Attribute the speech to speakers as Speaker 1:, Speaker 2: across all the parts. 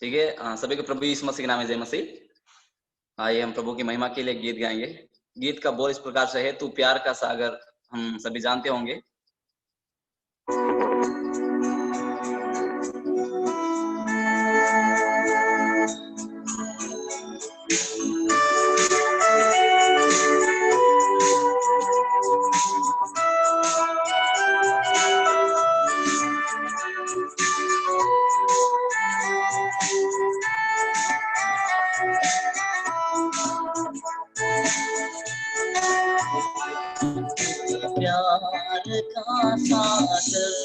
Speaker 1: ठीक है, सभी को प्रभु यीशु मसीह के नाम में जय मसीह। आइए हम प्रभु की महिमा के लिए गीत गाएंगे। गीत का बोल इस प्रकार से है, तू प्यार का सागर। हम सभी जानते होंगे। प्यार का सागर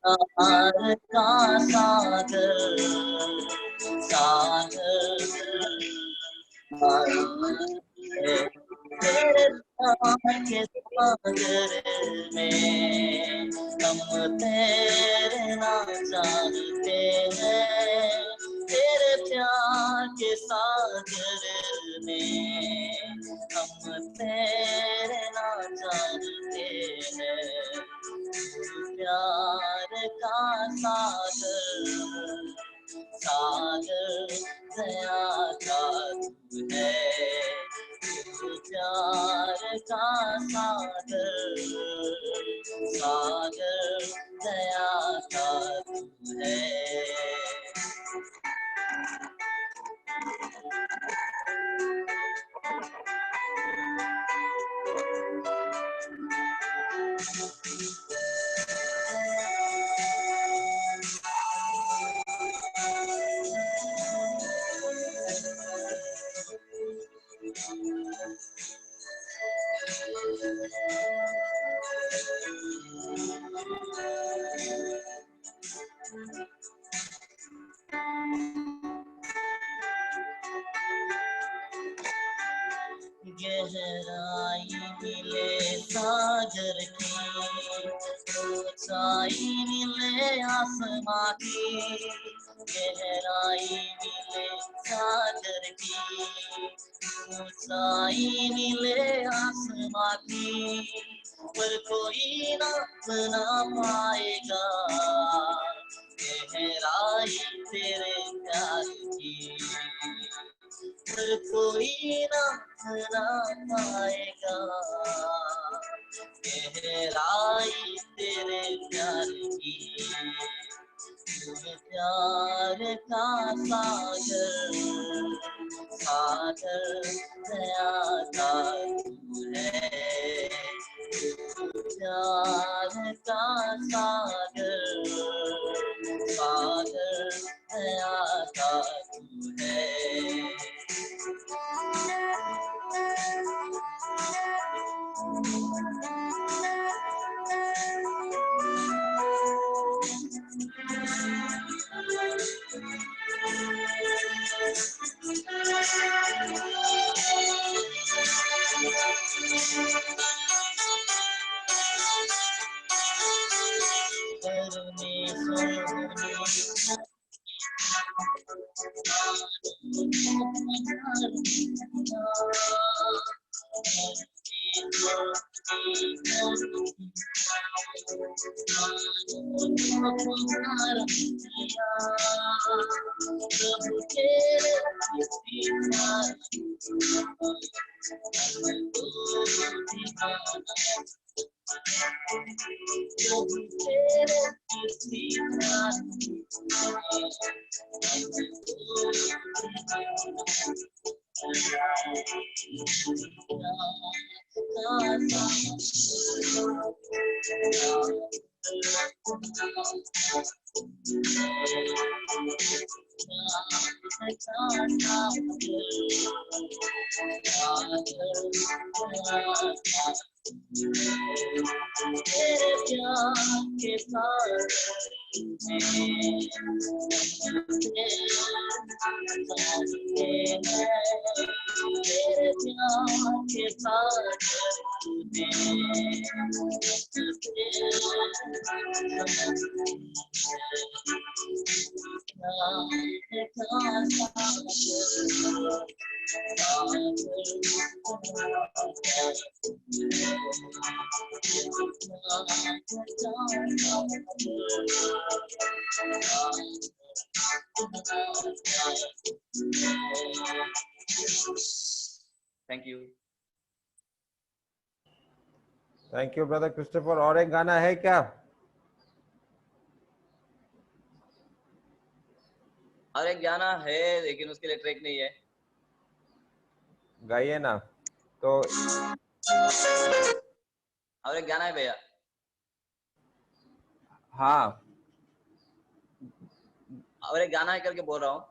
Speaker 1: प्यार का सागर सागर तेरे प्यार के सागर में हम तेरे नाम जानते हैं। तेरे प्यार के सागर में हम तेरे नाम जानते हैं। प्यार का सागर सागर दया का तू है। प्यार का सागर सागर दया का तू है। गहराई मिले सागर की, ऊंचाई मिले आसमां की। गहराई मिले सागर की, ऊंचाई मिले आसमां की, पर कोई ना बना पाएगा गहराई तेरे प्यार की। पर कोई ना बना पाएगा गहराई तेरे प्यार की। प्यार का सागर सागर दया का तू है। प्यार का सागर सागर दया का तू है। Thank you.
Speaker 2: Thank you brother Christopher. और एक गाना है क्या?
Speaker 1: और एक गाना है लेकिन उसके लिए ट्रैक नहीं है।
Speaker 2: गाइए ना तो।
Speaker 1: और एक गाना है भैया।
Speaker 2: हाँ
Speaker 1: और एक गाना है करके बोल रहा हूँ।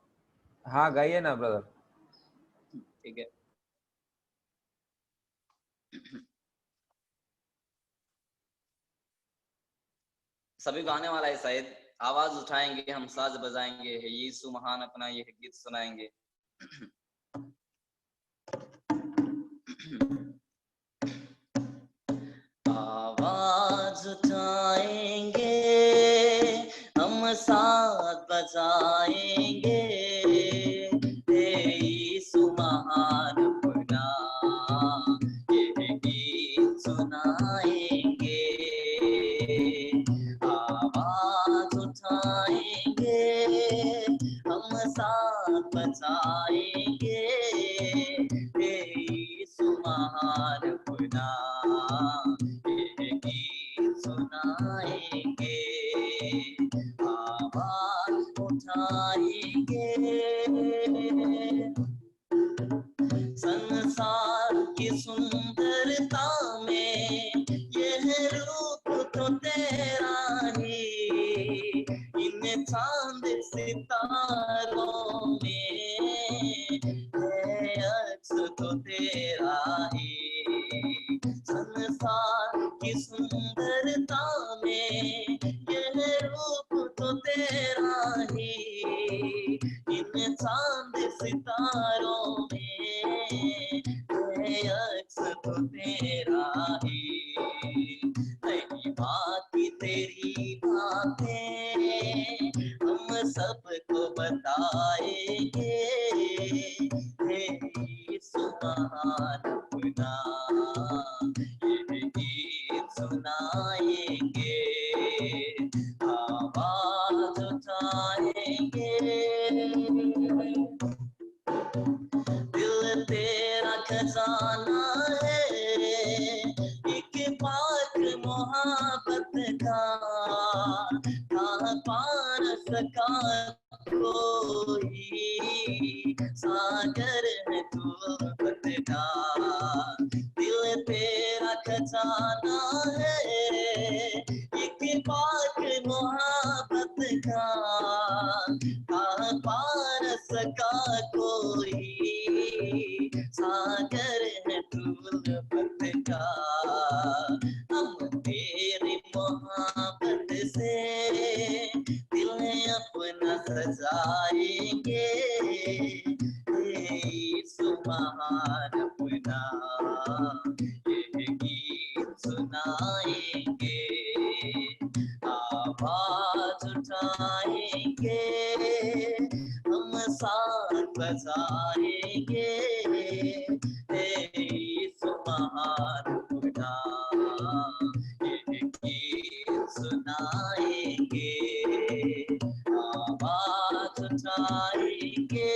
Speaker 2: हाँ गाइए ना ब्रदर।
Speaker 1: ठीक है। सभी गाने वाला है शायद। आवाज उठाएंगे हम साज बजाएंगे, है यीशु महान अपना ये गीत सुनाएंगे। आवाज उठाएंगे हम साथ बजाएंगे, हे यीशु महान अपना ये गीत सुनाएंगे। आवाज उठाएंगे हम साथ बजाएंगे, हे यीशु महान अपना ये गीत सुनाएंगे। आवाज उठाएंगे। संसार की सुंदरता में यह रूप तो तेरा ही, इन चांद सितारों में है अक्स तो तेरा ही। संसार की सुंदरता में यह रूप तो तेरा ही, इन चांद सितारों में अक्स तो तेरा ही। महिमा की तेरी बातें हम सबको बताएंगे, हे यीशु महान अपना ये गीत सुनाएंगे। आवाज उठाएंगे। दिल तेरा खजाना है एक पाक मोहब्बत का, कहाँ पा न सका कोई सागर है गुर्बत का। दिल तेरा खजाना है एक पाक मोहब्बत का, कहाँ पा न सका कोई सागर है गुर्बत का। हम तेरी मोहब्बत से दिल अपना सजाएंगे, यीशु महान अपना ये गीत सुनाएंगे। आवाज उठाएंगे हम साथ बजाएंगे, यीशु महान अपना ये गीत सुनाएंगे। आवाज उठाएंगे।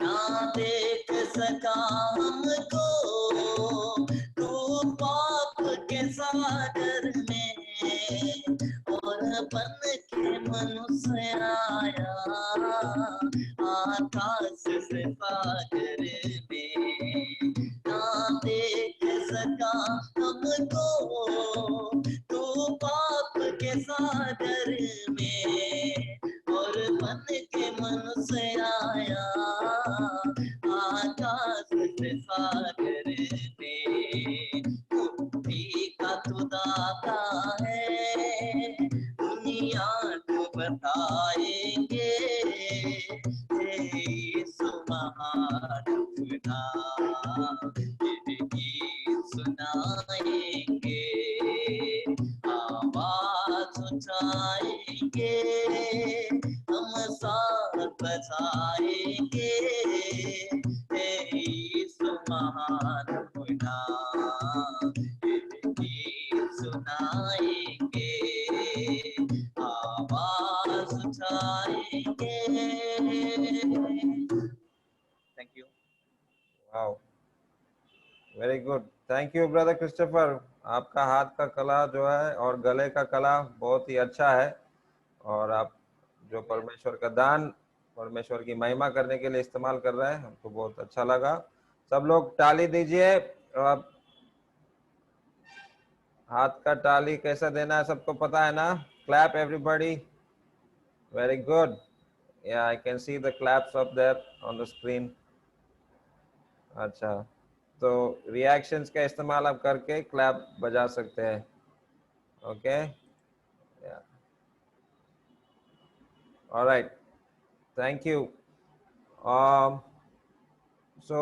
Speaker 1: ना देख सका हमको तू पाप के सागर में, और बन के मनुष्य आया आकाश से सागर में। ना देख सका हमको तू पाप के सागर में, और बन के मनुष्य आया आकाश से सागर में। मुक्ति का तू दाता है दुनिया को बताएंगे, बरसाएंगे, हे यीशु महान गुनाह गीत सुनाएंगे, आवाज उठाएंगे। Thank you.
Speaker 2: Wow, very good, thank you brother Christopher. आपका हाथ का कला जो है और गले का कला बहुत ही अच्छा है, और आप जो परमेश्वर का दान परमेश्वर की महिमा करने के लिए इस्तेमाल कर रहे हैं, हमको बहुत अच्छा लगा। सब लोग ताली दीजिए। आप हाथ का ताली कैसा देना है सबको पता है ना? Clap everybody. Very good. Yeah I can see the claps up there on the screen. अच्छा, तो रिएक्शंस का इस्तेमाल आप करके क्लैप बजा सकते हैं। Okay, alright, thank you. So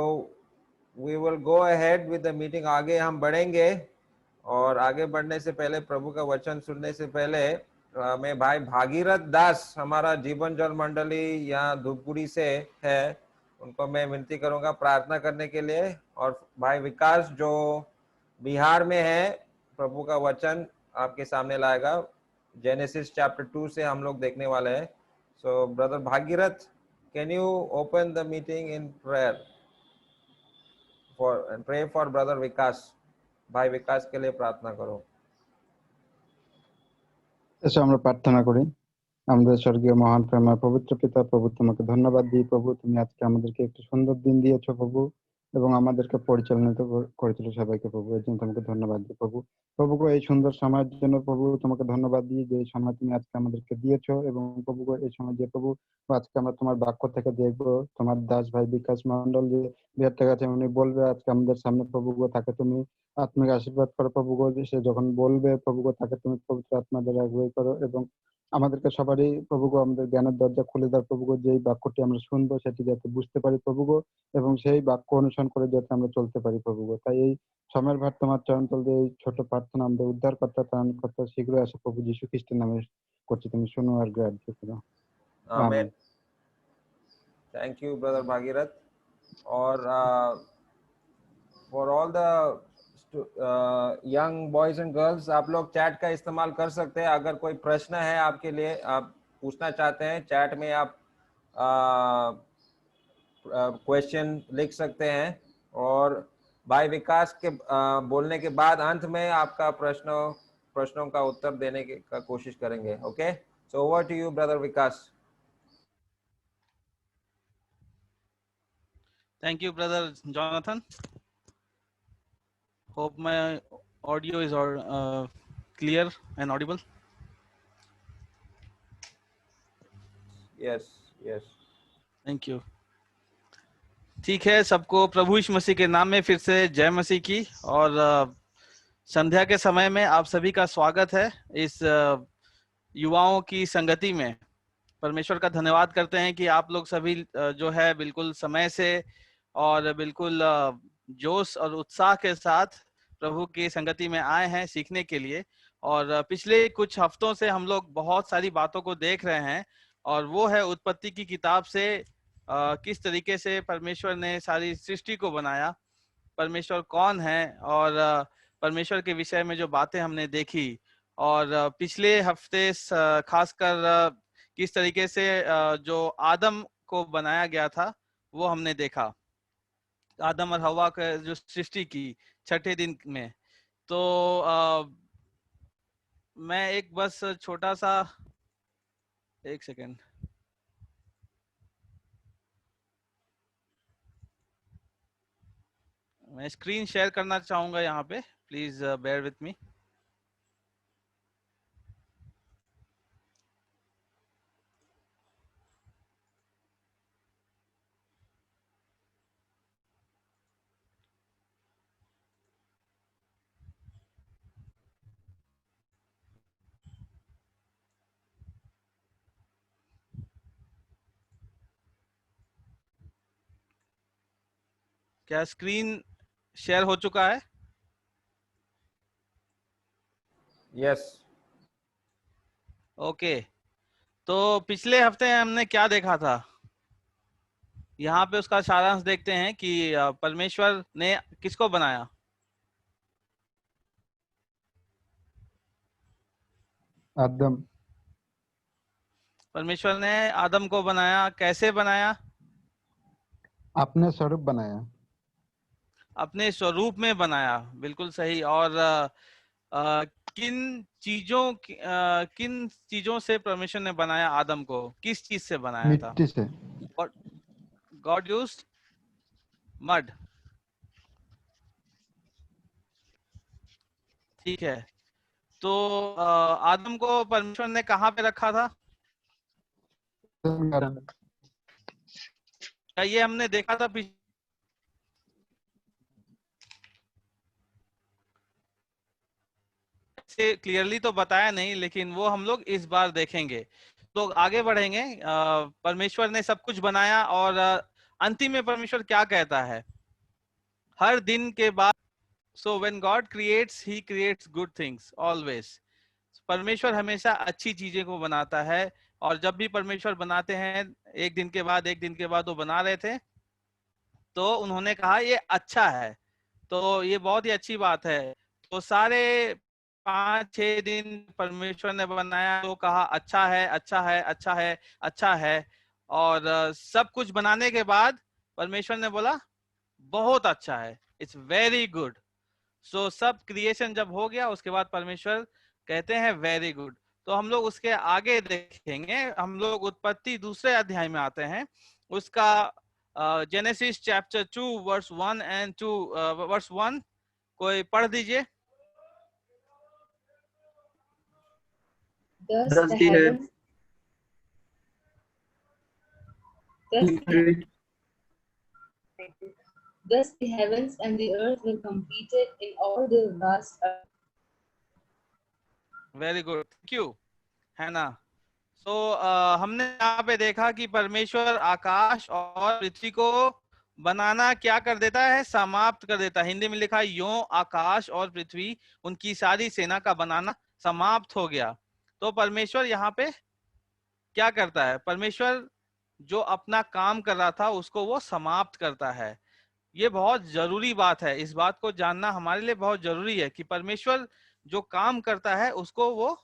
Speaker 2: we will go ahead with the meeting. आगे हम बढ़ेंगे, और आगे बढ़ने से पहले, प्रभु का वचन सुनने से पहले, मैं भाई भागीरथ दास, हमारा जीवन जल मंडली यहाँ धूपगुड़ी से है, उनको मैं विनती करूंगा प्रार्थना करने के लिए। और भाई विकास जो बिहार में है, प्रभु का वचन आपके सामने लाएगा। जेनेसिस चैप्टर 2 से हम लोग देखने वाले हैं। So brother Bhagirath, can you open the meeting in prayer for, pray for brother Vikas. भाई विकास के लिए प्रार्थना करो।
Speaker 3: এসো আমরা প্রার্থনা করি। আমাদের স্বর্গীয় মহান প্রেমা পবিত্র পিতা, প্রভু তোমাকে ধন্যবাদ দিই প্রভু, তুমি আজকে আমাদেরকে একটি সুন্দর দিন দিয়েছো প্রভু, এবং আমাদেরকে পরিচালনা করেছিল সবাইকে প্রভু, এর জন্য তোমাকে ধন্যবাদ দিই প্রভু। প্রভু গো, এই সুন্দর সময়ের জন্য প্রভু তোমাকে ধন্যবাদ দিই, যে এই সময় তুমি আজকে আমাদেরকে দিয়েছো। এবং প্রভু গো, এই সময় যে প্রভু আজকে আমরা তোমার বাক্য থেকে দেখবো, তোমার দাস ভাই বিকাশ মন্ডল যে বিহার থেকে আছে, উনি বলবে আজকে আমাদের সামনে প্রভু গো, তাকে তুমি আত্মিক আশীর্বাদ করো প্রভু গো, যে সে যখন বলবে প্রভু গো, তাকে তুমি পবিত্র আত্মা দ্বারা আগুয়াই করো, এবং আমাদেরকে সবারই প্রভু গো আমাদের জ্ঞানের দরজা খুলে দাও প্রভু গো, যেই বাক্যটি আমরা শুনবো সেটি যাতে বুঝতে পারি প্রভু গো, এবং সেই বাক্য অনুসরণ করে যাতে আমরা চলতে পারি প্রভু গো। তাই এই সময়ের ভার তোমার চরণ তলে এই ছোট প্রার্থনা আমাদের উদ্ধারকর্তা ত্রাণকর্তা শীঘ্রই আসে প্রভু যীশু খ্রিস্টের নামে করছি, তুমি শোনো আর গ্রাহ্য করো।
Speaker 2: आमीन। Thank you brother Bhagirath. और for all the young boys and girls, आप लोग चैट का इस्तेमाल कर सकते हैं। अगर कोई प्रश्न है आपके लिए, आप पूछना चाहते हैं, चैट में आप क्वेश्चन लिख सकते हैं, और भाई विकास के बोलने के बाद अंत में आपका प्रश्नों का उत्तर देने का कोशिश करेंगे। Okay, so over to you brother Vikas.
Speaker 4: Thank you, brother Jonathan. Hope my audio is clear and audible.
Speaker 2: Yes yes,
Speaker 4: Thank you. ठीक है, सबको प्रभु यीशु मसीह के नाम में फिर से जय मसीह की। और संध्या के समय में आप सभी का स्वागत है इस युवाओं की संगति में। परमेश्वर का धन्यवाद करते हैं कि आप लोग सभी जो है बिल्कुल समय से और बिल्कुल जोश और उत्साह के साथ प्रभु की संगति में आए हैं सीखने के लिए। और पिछले कुछ हफ्तों से हम लोग बहुत सारी बातों को देख रहे हैं, और वो है उत्पत्ति की किताब से किस तरीके से परमेश्वर ने सारी सृष्टि को बनाया, परमेश्वर कौन है, और परमेश्वर के विषय में जो बातें हमने देखी। और पिछले हफ्ते खासकर किस तरीके से जो आदम को बनाया गया था वो हमने देखा, आदम और हवा का जो सृष्टि की छठे दिन में। तो मैं एक बस छोटा सा, एक सेकेंड, मैं स्क्रीन शेयर करना चाहूंगा यहाँ पे, प्लीज बेयर विथ मी। क्या स्क्रीन शेयर हो चुका है?
Speaker 2: यस।
Speaker 4: ओके, तो पिछले हफ्ते हमने क्या देखा था? यहाँ पे उसका सारांश देखते हैं कि परमेश्वर ने किसको बनाया।
Speaker 3: आदम।
Speaker 4: परमेश्वर ने आदम को बनाया, कैसे बनाया?
Speaker 3: अपने स्वरूप बनाया।
Speaker 4: अपने स्वरूप में बनाया, बिल्कुल सही। और अ, किन चीजों से परमेश्वर ने बनाया आदम को? किस चीज से बनाया था?
Speaker 3: मिट्टी से।
Speaker 4: God used mud. ठीक है, तो आदम को परमेश्वर ने कहाँ पे रखा था?
Speaker 3: गार्डन में।
Speaker 4: क्या ये हमने देखा था से क्लियरली तो बताया नहीं, लेकिन वो हम लोग इस बार देखेंगे। तो आगे बढ़ेंगे। परमेश्वर ने सब कुछ बनाया और अंतिम में परमेश्वर क्या कहता है? हर दिन के बाद, so when God creates, he creates good things always. परमेश्वर हमेशा अच्छी चीजें को बनाता है। और जब भी परमेश्वर बनाते हैं, एक दिन के बाद एक दिन के बाद वो बना रहे थे, तो उन्होंने कहा ये अच्छा है। तो ये बहुत ही अच्छी बात है। तो सारे 5-6 दिन परमेश्वर ने बनाया, तो कहा अच्छा है, अच्छा है, अच्छा है, अच्छा है। और सब कुछ बनाने के बाद परमेश्वर ने बोला बहुत अच्छा है, इट्स वेरी गुड। सो सब क्रिएशन जब हो गया, उसके बाद परमेश्वर कहते हैं वेरी गुड। तो हम लोग उसके आगे देखेंगे। हम लोग उत्पत्ति दूसरे अध्याय में आते हैं। उसका Genesis chapter 2 verse 1 and 2 verse 1 कोई पढ़ दीजिए।
Speaker 5: Thus
Speaker 6: Thus
Speaker 5: the
Speaker 6: the
Speaker 5: heavens, thus the,
Speaker 6: heavens
Speaker 5: thus the heavens and the earth were completed in all their vast.
Speaker 4: Very good, thank you, है ना। सो हमने यहाँ पे देखा कि परमेश्वर आकाश और पृथ्वी को बनाना क्या कर देता है? समाप्त कर देता है। हिंदी में लिखा है यों आकाश और पृथ्वी, उनकी सारी सेना का बनाना समाप्त हो गया। तो परमेश्वर यहाँ पे क्या करता है? परमेश्वर जो अपना काम कर रहा था उसको वो समाप्त करता है। ये बहुत जरूरी बात है, इस बात को जानना हमारे लिए बहुत जरूरी है कि परमेश्वर जो काम करता है उसको वो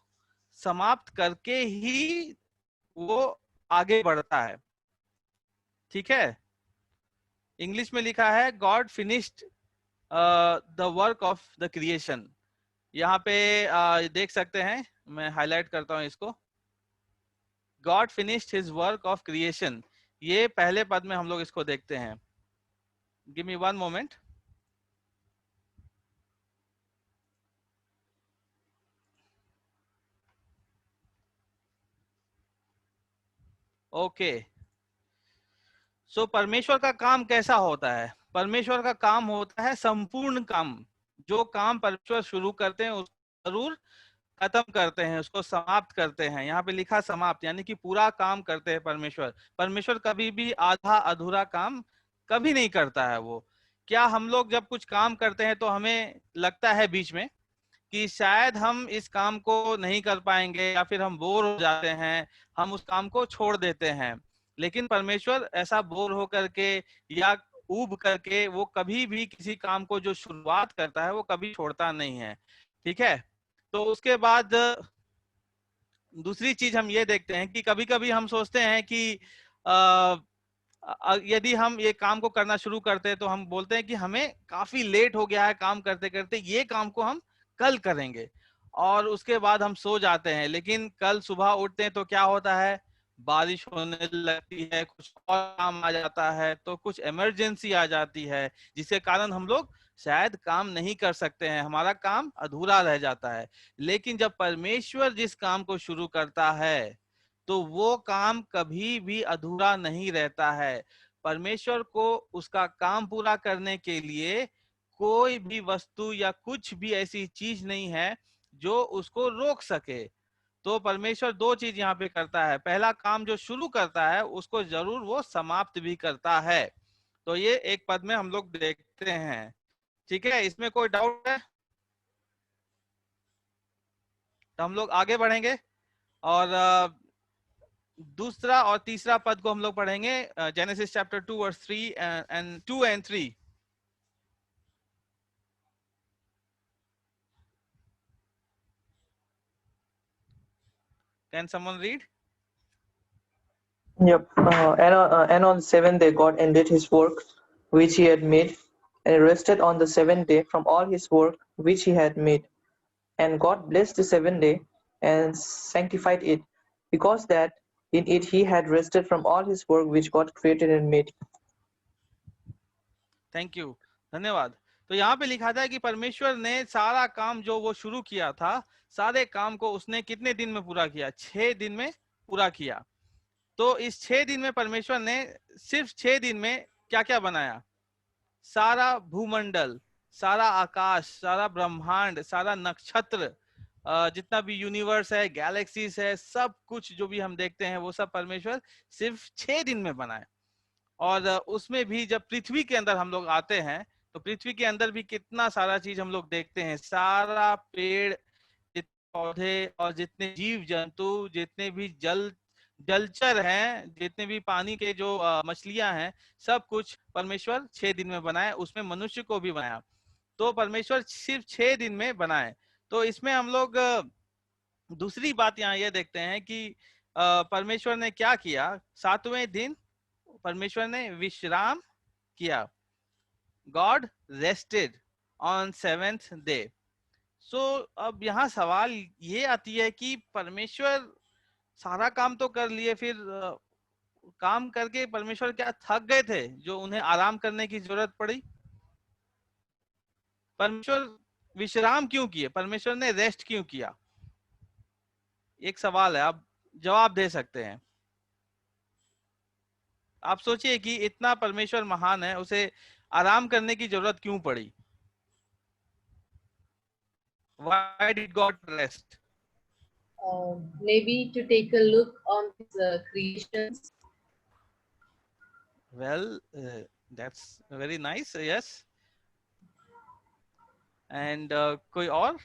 Speaker 4: समाप्त करके ही वो आगे बढ़ता है। ठीक है, इंग्लिश में लिखा है God finished the work of the creation. यहाँ पे देख सकते हैं, मैं हाईलाइट करता हूँ इसको। God finished his work of creation, ये पहले पद में हम लोग इसको देखते हैं। Give me one moment. Okay, so परमेश्वर का काम कैसा होता है? परमेश्वर का काम होता है संपूर्ण काम। जो काम परमेश्वर शुरू करते हैं उसको जरूर खत्म करते हैं, उसको समाप्त करते हैं। यहाँ पे लिखा समाप्त, यानी कि पूरा काम करते हैं परमेश्वर। परमेश्वर कभी भी आधा अधूरा काम कभी नहीं करता है वो। क्या हम लोग जब कुछ काम करते हैं तो हमें लगता है बीच में कि शायद हम इस काम को नहीं कर पाएंगे, या फिर हम बोर हो जाते हैं, हम उस काम को छोड़ देते हैं। लेकिन परमेश्वर ऐसा बोर होकर के या ऊब करके वो कभी भी किसी काम को जो शुरुआत करता है वो कभी छोड़ता नहीं है। ठीक है, तो उसके बाद दूसरी चीज हम ये देखते हैं कि कभी कभी हम सोचते हैं कि यदि हम ये काम को करना शुरू करते हैं तो हम बोलते हैं कि हमें काफी लेट हो गया है काम करते करते, ये काम को हम कल करेंगे। और उसके बाद हम सो जाते हैं, लेकिन कल सुबह उठते हैं तो क्या होता है? बारिश होने लगती है, कुछ और काम आ जाता है, तो कुछ इमरजेंसी आ जाती है जिसके कारण हम लोग शायद काम नहीं कर सकते हैं, हमारा काम अधूरा रह जाता है। लेकिन जब परमेश्वर जिस काम को शुरू करता है तो वो काम कभी भी अधूरा नहीं रहता है। परमेश्वर को उसका काम पूरा करने के लिए कोई भी वस्तु या कुछ भी ऐसी चीज नहीं है जो उसको रोक सके। तो परमेश्वर दो चीज यहाँ पे करता है। पहला काम जो शुरू करता है उसको जरूर वो समाप्त भी करता है। तो ये एक पद में हम लोग देखते हैं। ठीक है, इसमें कोई डाउट है? तो हम लोग आगे बढ़ेंगे और दूसरा और तीसरा पद को हम लोग पढ़ेंगे, Genesis chapter 2 verse 3 and 2 and 3. Can someone read?
Speaker 6: Yep. And on the seventh day, God ended his work which he had made, and he rested on the seventh day from all his work which he had made. And God blessed the seventh day and sanctified it, because that in it he had rested from all his work which God created and made.
Speaker 4: Thank you, धन्यवाद. तो यहाँ पे लिखा था कि परमेश्वर ने सारा काम जो वो शुरू किया था, सारे काम को उसने कितने दिन में पूरा किया? 6 दिन में पूरा किया. तो इस 6 दिन में परमेश्वर ने सिर्फ 6 दिन में क्या क्या बनाया? सारा भूमंडल, सारा आकाश, सारा ब्रह्मांड, सारा नक्षत्र, जितना भी यूनिवर्स है, गैलेक्सीज है, सब कुछ जो भी हम देखते हैं वो सब परमेश्वर सिर्फ 6 दिन में बनाए. और उसमें भी जब पृथ्वी के अंदर हम लोग आते हैं तो पृथ्वी के अंदर भी कितना सारा चीज हम लोग देखते हैं. सारा पेड़, पौधे और जितने जीव जंतु, जितने भी जलचर हैं, जितने भी पानी के जो मछलियां हैं, सब कुछ परमेश्वर 6 दिन में बनाए. उसमें मनुष्य को भी बनाया. तो परमेश्वर सिर्फ 6 दिन में बनाए. तो इसमें हम लोग दूसरी बात यहाँ ये देखते हैं कि परमेश्वर ने क्या किया? 7वें दिन परमेश्वर ने विश्राम किया. God rested on 7th day. सो अब यहाँ सवाल ये आती है कि परमेश्वर सारा काम तो कर लिए, फिर काम करके परमेश्वर क्या थक गए थे जो उन्हें आराम करने की जरूरत पड़ी? परमेश्वर विश्राम क्यों किए? परमेश्वर ने रेस्ट क्यों किया? एक सवाल है, आप जवाब दे सकते हैं. आप सोचिए कि इतना परमेश्वर महान है, उसे आराम करने की जरूरत क्यों पड़ी? Why did God rest?
Speaker 5: Maybe to take a look on his creations.
Speaker 4: Well, that's very nice. Yes. And कोई और?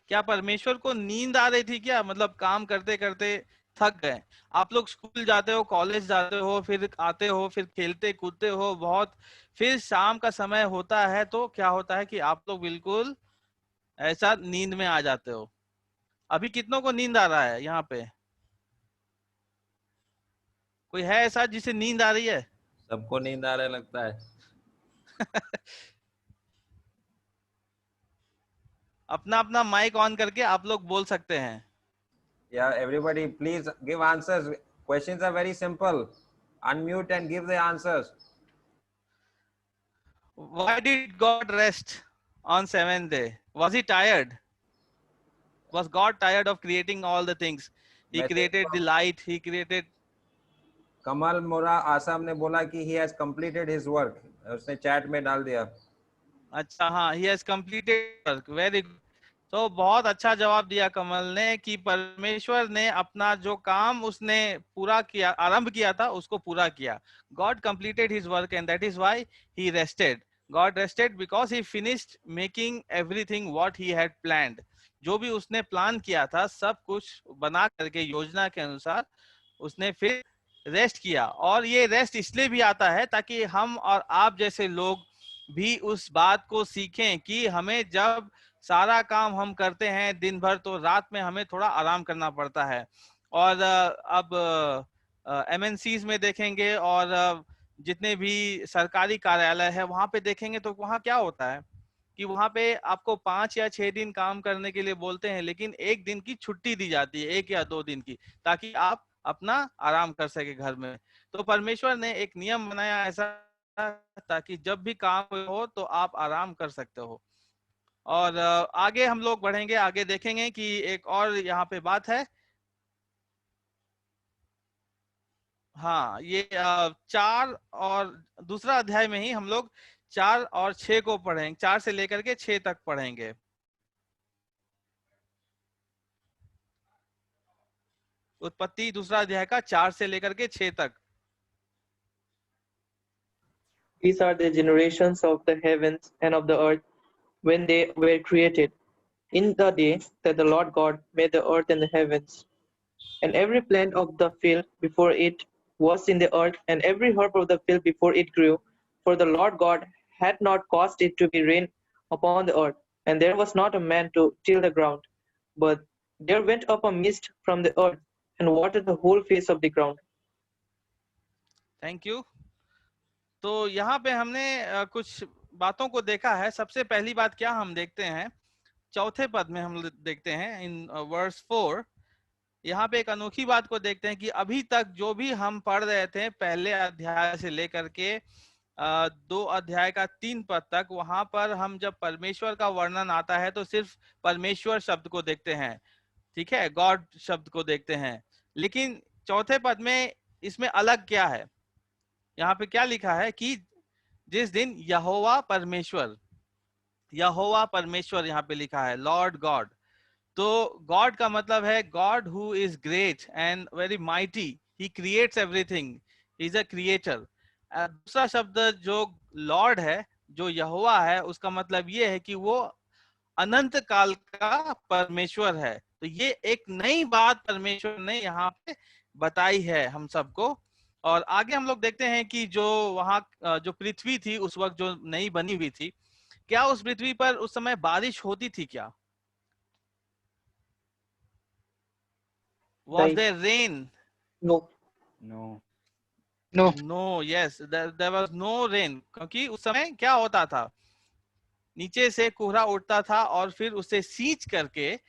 Speaker 4: क्या परमेश्वर को नींद आ रही थी क्या? मतलब काम करते करते थक गए. आप लोग स्कूल जाते हो, कॉलेज जाते हो, फिर आते हो, फिर खेलते कूदते हो बहुत, फिर शाम का समय होता है तो क्या होता है कि आप लोग बिल्कुल ऐसा नींद में आ जाते हो. अभी कितनों को नींद आ रहा है यहाँ पे? कोई है ऐसा जिसे नींद आ रही है?
Speaker 2: सबको नींद आ रहा लगता है.
Speaker 4: अपना अपना माइक ऑन करके आप लोग बोल सकते हैं.
Speaker 2: Yeah, everybody, please give answers. Questions are very simple. Unmute and give the answers.
Speaker 4: Why did God rest on 7th day? Was he tired? Was God tired of creating all the things? He created the light, he created.
Speaker 2: कमल मोरा आसाम ने बोला कि he has completed his work. उसने chat में डाल दिया.
Speaker 4: अच्छा, हाँ, he has completed work. Very good. तो बहुत अच्छा जवाब दिया कमल ने कि परमेश्वर ने अपना जो काम उसने पूरा किया, आरंभ किया था, उसको पूरा किया. God completed his work and that is why he rested. God rested because he finished making everything what he had planned. जो भी उसने प्लान किया था सब कुछ बना करके योजना के अनुसार उसने फिर रेस्ट किया. और ये रेस्ट इसलिए भी आता है ताकि हम और आप जैसे लोग भी उस बात को सीखें कि हमें जब सारा काम हम करते हैं दिन भर तो रात में हमें थोड़ा आराम करना पड़ता है. और अब MNCs में देखेंगे और जितने भी सरकारी कार्यालय है वहां पे देखेंगे तो वहां क्या होता है कि वहां पे आपको 5 या 6 दिन काम करने के लिए बोलते हैं, लेकिन 1 दिन की छुट्टी दी जाती है, 1 या 2 दिन की, ताकि आप अपना आराम कर सके घर में. तो परमेश्वर ने एक नियम बनाया ऐसा ताकि जब भी काम हो तो आप आराम कर सकते हो. और आगे हम लोग बढ़ेंगे, आगे देखेंगे कि एक और यहाँ पे बात है. हाँ, ये 4 और दूसरा अध्याय में ही हम लोग 4 और 6 को पढ़ेंगे, 4 से लेकर के 6 तक पढ़ेंगे. उत्पत्ति दूसरा अध्याय का 4 से लेकर के 6 तक.
Speaker 6: These are the generations of the heavens and of the earth when they were created, in the day that the Lord God made the earth and the heavens. And every plant of the field before it was in the earth, and every herb of the field before it grew. For the Lord God had not caused it to be rain upon the earth, and there was not a man to till the ground. But there went up a mist from the earth, and watered the whole face of the ground.
Speaker 4: Thank you. तो यहाँ पे हमने कुछ बातों को देखा है। सबसे पहली बात क्या हम देखते हैं, चौथे पद में हम देखते हैं इन वर्स 4, यहाँ पे एक अनोखी बात को देखते हैं कि अभी तक जो भी हम पढ़ रहे थे पहले अध्याय से लेकर के 2 अध्याय का 3 पद तक, वहां पर हम जब परमेश्वर का वर्णन आता है तो सिर्फ परमेश्वर शब्द को देखते हैं, ठीक है, गॉड शब्द को देखते हैं। लेकिन चौथे पद में इसमें अलग क्या है, यहाँ पे क्या लिखा है कि जिस दिन यहोवा परमेश्वर, यहोवा परमेश्वर यहाँ पे लिखा है, लॉर्ड गॉड। तो गॉड का मतलब है God who is great and very mighty, he creates everything, he is a creator. दूसरा शब्द जो लॉर्ड है, जो यहोवा है, उसका मतलब ये है कि वो अनंत काल का परमेश्वर है। तो ये एक नई बात परमेश्वर ने यहाँ पे बताई है हम सबको। और आगे हम लोग देखते हैं कि जो वहाँ जो पृथ्वी थी उस वक्त जो नई बनी हुई थी, क्या उस पृथ्वी पर उस समय बारिश होती थी क्या? Was
Speaker 6: Right.
Speaker 4: there rain?
Speaker 6: No.
Speaker 2: No.
Speaker 4: No, yes, there was no rain, क्योंकि उस समय क्या होता था, नीचे से कोहरा उठता था और फिर उसे सींच करके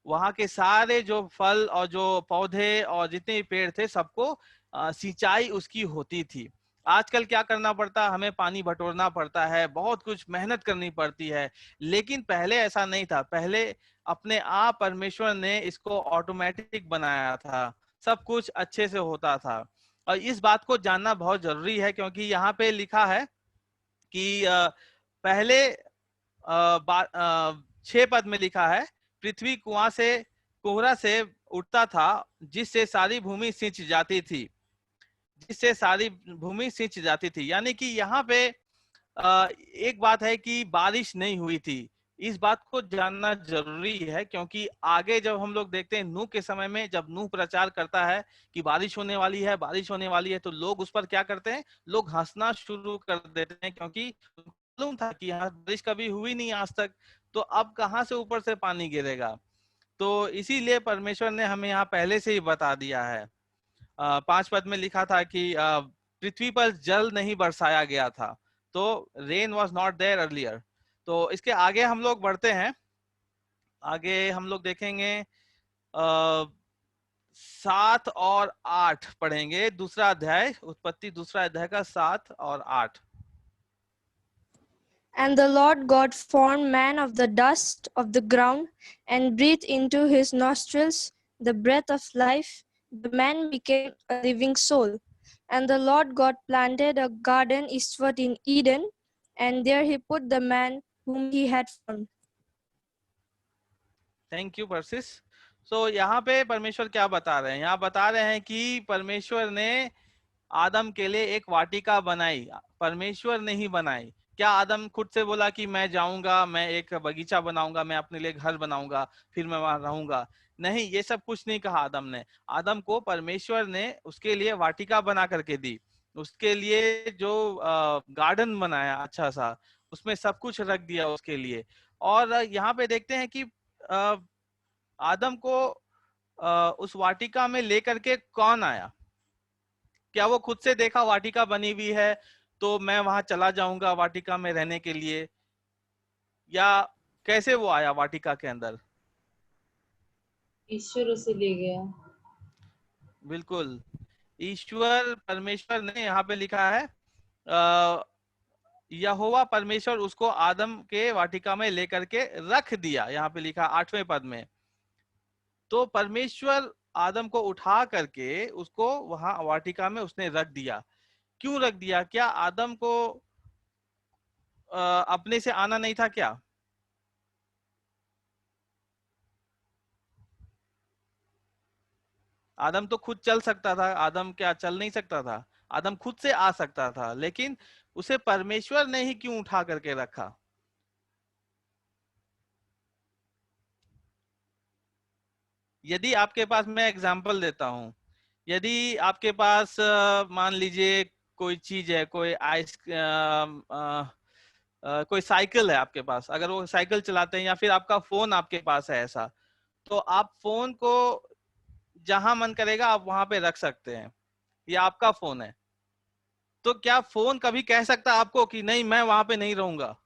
Speaker 4: वहां के सारे जो फल और जो पौधे और जितने भी पेड़ थे सबको सिंचाई उसकी होती थी। आजकल क्या करना पड़ता है, हमें पानी बटोरना पड़ता है, बहुत कुछ मेहनत करनी पड़ती है, लेकिन पहले ऐसा नहीं था। पहले अपने आप परमेश्वर ने इसको ऑटोमेटिक बनाया था, सब कुछ अच्छे से होता था। और इस बात को जानना बहुत जरूरी है, क्योंकि यहाँ पे लिखा है कि पहले 6 पद में लिखा है, पृथ्वी कुआं से कोहरा से उठता था जिससे सारी भूमि सिंच जाती थी, जिससे सारी भूमि सिंच जाती थी। यानी कि यहाँ पे एक बात है कि बारिश नहीं हुई थी। इस बात को जानना जरूरी है, क्योंकि आगे जब हम लोग देखते हैं नूह के समय में, जब नूह प्रचार करता है कि बारिश होने वाली है, बारिश होने वाली है, तो लोग उस पर क्या करते हैं, लोग हंसना शुरू कर देते हैं, क्योंकि मालूम था कि यहाँ बारिश कभी हुई नहीं आज तक, तो अब कहाँ से ऊपर से पानी गिरेगा। तो इसीलिए परमेश्वर ने हमें यहाँ पहले से ही बता दिया है। 5 पद में लिखा था कि पृथ्वी पर जल नहीं बरसाया गया था, तो rain was not there earlier. तो इसके आगे हम लोग बढ़ते हैं, आगे हम लोग देखेंगे 7 और 8 पढ़ेंगे, दूसरा अध्याय, उत्पत्ति दूसरा अध्याय का 7 और 8।
Speaker 7: And the Lord God formed man of the dust of the ground and breathed into his nostrils the breath of life. The man became a living soul. And the Lord God planted a garden eastward in Eden, and there he put the man whom he had formed.
Speaker 4: Thank you Persis. So यहाँ पे परमेश्वर क्या बता रहे हैं, यहाँ बता रहे हैं कि परमेश्वर ने आदम के लिए एक वाटिका बनाई, परमेश्वर ने ही बनाई। क्या आदम खुद से बोला कि मैं जाऊंगा, मैं एक बगीचा बनाऊंगा, मैं अपने लिए घर बनाऊंगा, फिर मैं वहां रहूंगा? नहीं, ये सब कुछ नहीं कहा आदम ने। आदम को परमेश्वर ने उसके लिए वाटिका बना करके दी, उसके लिए जो गार्डन बनाया अच्छा सा, उसमें सब कुछ रख दिया उसके लिए। और यहाँ पे देखते हैं कि आदम को उस वाटिका में लेकर के कौन आया? क्या वो खुद से देखा वाटिका बनी हुई है तो मैं वहां चला जाऊंगा वाटिका में रहने के लिए, या कैसे वो आया वाटिका के अंदर?
Speaker 5: ईश्वर उसे ले गया।
Speaker 4: बिल्कुल, ईश्वर परमेश्वर ने, यहाँ पे लिखा है यहोवा परमेश्वर उसको आदम के वाटिका में लेकर के रख दिया, यहाँ पे लिखा 8वें पद में। तो परमेश्वर आदम को उठा करके उसको वहां वाटिका में उसने रख दिया। क्यों रख दिया? क्या आदम को अपने से आना नहीं था क्या? आदम तो खुद चल सकता था, आदम क्या चल नहीं सकता था? आदम खुद से आ सकता था, लेकिन उसे परमेश्वर ने ही क्यों उठा करके रखा? यदि आपके पास, मैं एग्जांपल देता हूं, यदि आपके पास मान लीजिए कोई चीज है, कोई कोई साइकिल है आपके पास, अगर वो साइकिल चलाते हैं, या फिर आपका फोन आपके पास है ऐसा, तो आप फोन को जहां मन करेगा आप वहां पे रख सकते हैं, ये आपका फोन है। तो क्या फोन कभी कह सकता आपको कि नहीं मैं वहां पे नहीं रहूंगा?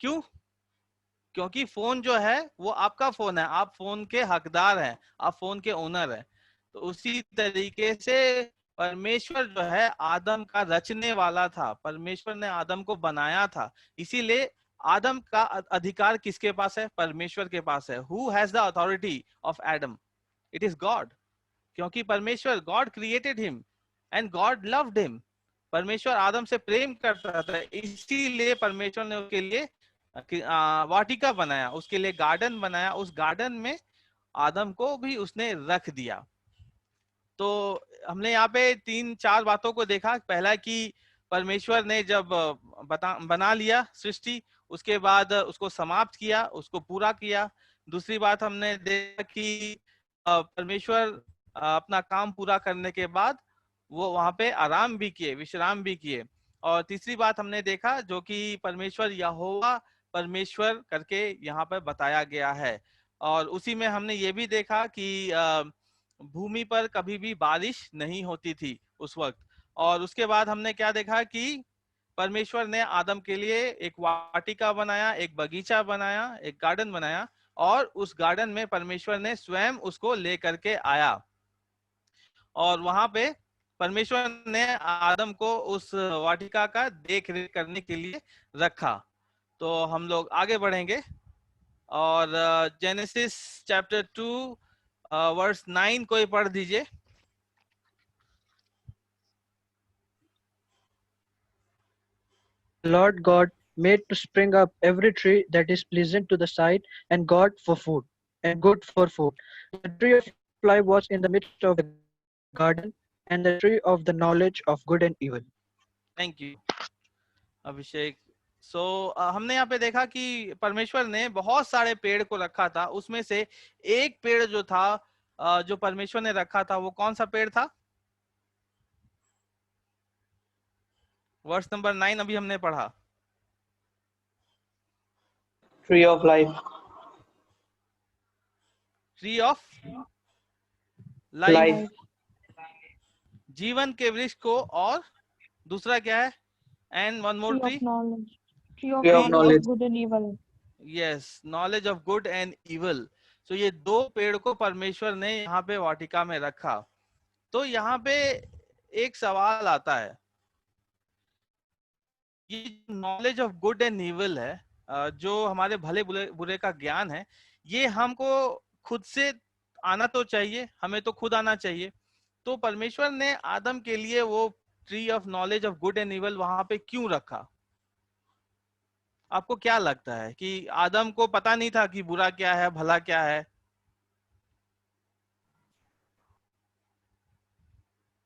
Speaker 4: क्यों? क्योंकि फोन जो है वो आपका फोन है, आप फोन के हकदार हैं, आप फोन के ओनर हैं। तो उसी तरीके से परमेश्वर जो है आदम का रचने वाला था, परमेश्वर ने आदम को बनाया था, इसीलिए आदम का अधिकार किसके पास है? परमेश्वर के पास है। Who has the authority of Adam? It is God, क्योंकि परमेश्वर, God created him and God loved him. परमेश्वर आदम से प्रेम करता था, इसीलिए परमेश्वर ने उसके लिए वाटिका बनाया, उसके लिए गार्डन बनाया, उस गार्डन में आदम को भी उसने रख दिया। तो हमने यहाँ पे 3-4 बातों को देखा। पहला कि परमेश्वर ने जब बना लिया सृष्टि, उसके बाद उसको समाप्त किया, उसको पूरा किया। दूसरी बात हमने देखा कि परमेश्वर अपना काम पूरा करने के बाद वो वहां पे आराम भी किए, विश्राम भी किए। और तीसरी बात हमने देखा जो कि परमेश्वर यहोवा परमेश्वर करके यहाँ पर बताया गया है। और उसी में हमने ये भी देखा कि भूमि पर कभी भी बारिश नहीं होती थी उस वक्त। और उसके बाद हमने क्या देखा कि परमेश्वर ने आदम के लिए एक वाटिका बनाया, एक बगीचा बनाया, एक गार्डन बनाया, और उस गार्डन में परमेश्वर ने स्वयं उसको लेकर के आया, और वहां पे परमेश्वर ने आदम को उस वाटिका का देख रेख करने के लिए रखा। तो हम लोग आगे बढ़ेंगे और जेनेसिस चैप्टर 2 वर्स 9 कोई पढ़ दीजिए।
Speaker 8: Lord God made to spring up every tree that is pleasant to the sight and good for food, and good for food. The tree of life was in the midst of the garden, and the tree of the knowledge of good and evil.
Speaker 4: Thank you Abhishek. So हमने यहाँ पे देखा कि परमेश्वर ने बहुत सारे पेड़ को रखा था, उसमें से एक पेड़ जो था जो परमेश्वर ने रखा था, वो कौन सा पेड़ था? वर्स नंबर 9 अभी हमने पढ़ा।
Speaker 6: Tree of life.
Speaker 4: Tree of life,
Speaker 6: Life.
Speaker 4: जीवन के वृक्ष को, और दूसरा क्या है? And one more tree,
Speaker 6: Tree of knowledge.
Speaker 9: good and evil.
Speaker 4: Yes, knowledge of good and evil. तो ये दो पेड़ को परमेश्वर ने यहाँ पे वाटिका में रखा। तो यहाँ पे एक सवाल आता है, ये knowledge of good and evil है, जो हमारे भले बुरे का ज्ञान है, ये हमको खुद से आना तो चाहिए, हमें तो खुद आना चाहिए। तो परमेश्वर ने आदम के लिए वो tree of knowledge of good and evil वहां पे क्यों रखा? आपको क्या लगता है कि आदम को पता नहीं था कि बुरा क्या है, भला क्या है?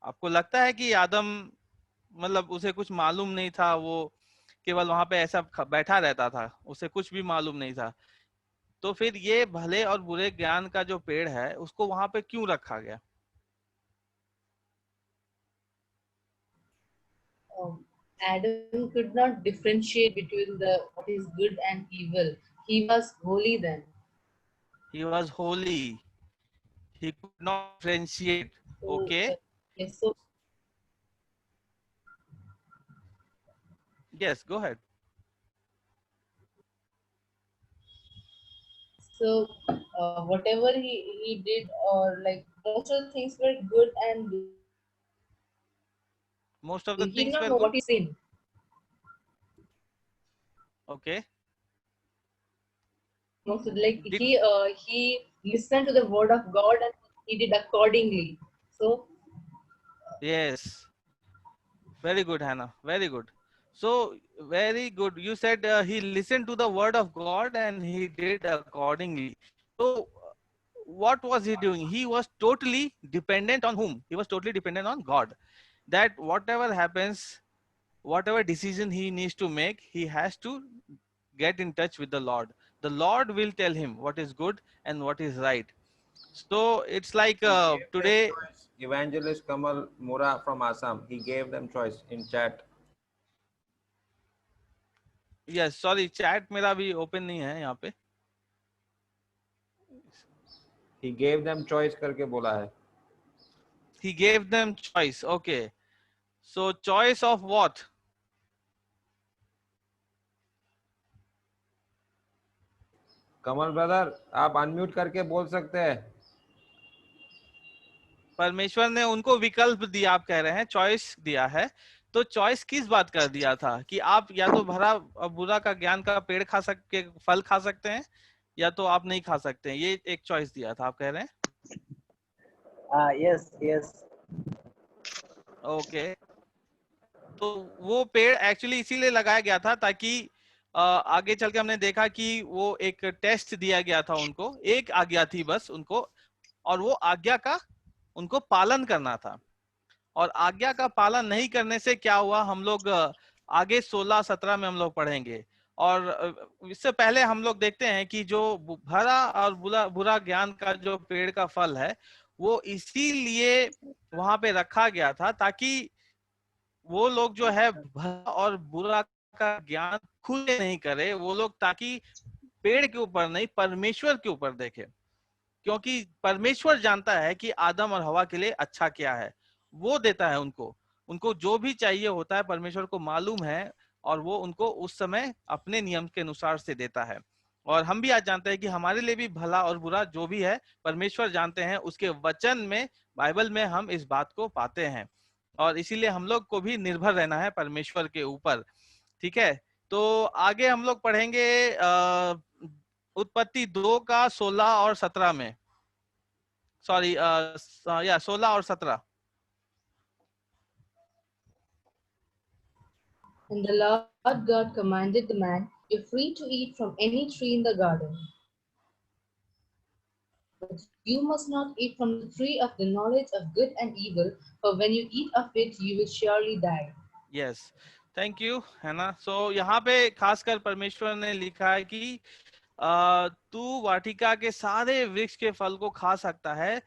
Speaker 4: आपको लगता है कि आदम, मतलब उसे कुछ मालूम नहीं था, वो केवल वहां पे ऐसा बैठा रहता था, उसे कुछ भी मालूम नहीं था? तो फिर ये भले और बुरे ज्ञान का जो पेड़ है उसको वहां पे क्यों रखा गया?
Speaker 5: Adam could not differentiate between the what is good and evil. He was holy then.
Speaker 4: He was holy. He could not differentiate.
Speaker 5: So,
Speaker 4: Okay.
Speaker 5: yes. So
Speaker 4: Yes, go ahead.
Speaker 5: so whatever he did, or like most of the things were good, and
Speaker 4: Most of the
Speaker 5: he did
Speaker 4: things
Speaker 5: not
Speaker 4: were
Speaker 5: know
Speaker 4: good.
Speaker 5: what is sin.
Speaker 4: Okay.
Speaker 5: Also, like
Speaker 4: Did-
Speaker 5: he listened to the word of God and he did accordingly. So
Speaker 4: Yes. Very good, Hannah. Very good. So, very good. You said he listened to the word of God and he did accordingly. So, what was he doing? He was totally dependent on whom? He was totally dependent on God. That whatever happens, whatever decision he needs to make, he has to get in touch with the Lord. The Lord will tell him what is good and what is right. So it's like
Speaker 2: He gave them
Speaker 4: today.
Speaker 2: choice. Evangelist Kamal Mura from Assam, he gave them choice in chat.
Speaker 4: Yes, sorry, chat मेरा भी open नहीं है यहाँ पे.
Speaker 2: He gave them choice करके बोला है.
Speaker 4: He gave them choice. Okay. So choice of what?
Speaker 2: Kamal brother, आप अनम्यूट करके बोल सकते हैं.
Speaker 4: परमेश्वर ने उनको विकल्प दिया, आप कह रहे हैं चॉइस दिया है. तो चॉइस किस बात का दिया था कि आप या तो भला और बुरा का ज्ञान का पेड़ खा सकते, फल खा सकते हैं, या तो आप नहीं खा सकते हैं. ये एक चॉइस दिया था, आप कह रहे हैं.
Speaker 6: Yes.
Speaker 4: ओके. तो वो पेड़ एक्चुअली इसीलिए लगाया गया था ताकि आगे चल के हमने देखा कि वो एक टेस्ट दिया गया था उनको. एक आज्ञा थी बस उनको, और वो आज्ञा का उनको पालन करना था. और आज्ञा का पालन नहीं करने से क्या हुआ, हम लोग आगे 16-17 में हम लोग पढ़ेंगे. और इससे पहले हम लोग देखते हैं कि जो भला और बुरा ज्ञान का जो पेड़ का फल है, वो इसीलिए वहां पे रखा गया था ताकि वो लोग जो है भला और बुरा का ज्ञान खुद नहीं करे वो लोग, ताकि पेड़ के ऊपर नहीं परमेश्वर के ऊपर देखे. क्योंकि परमेश्वर जानता है कि आदम और हवा के लिए अच्छा क्या है, वो देता है उनको जो भी चाहिए होता है, परमेश्वर को मालूम है, और वो उनको उस समय अपने नियम के अनुसार से देता है. और हम भी आज जानते हैं कि हमारे लिए भी भला और बुरा जो भी है परमेश्वर जानते हैं. उसके वचन में, बाइबल में हम इस बात को पाते हैं, और इसीलिए हम लोग को भी निर्भर रहना है परमेश्वर के ऊपर. ठीक है. तो आगे हम लोग पढ़ेंगे उत्पत्ति 2 का 16 और 17 में. सॉरी, 16 और 17.
Speaker 5: And the Lord God commanded the man, "You're free to eat from any tree in the garden, but you must not eat from the tree of the knowledge of good and evil, for when you eat of it, you will surely die."
Speaker 4: Yes, thank you, है ना. So यहाँ पे खासकर परमेश्वर ने लिखा है कि तू वाटिका के सारे वृक्ष के फल को खा सकता है,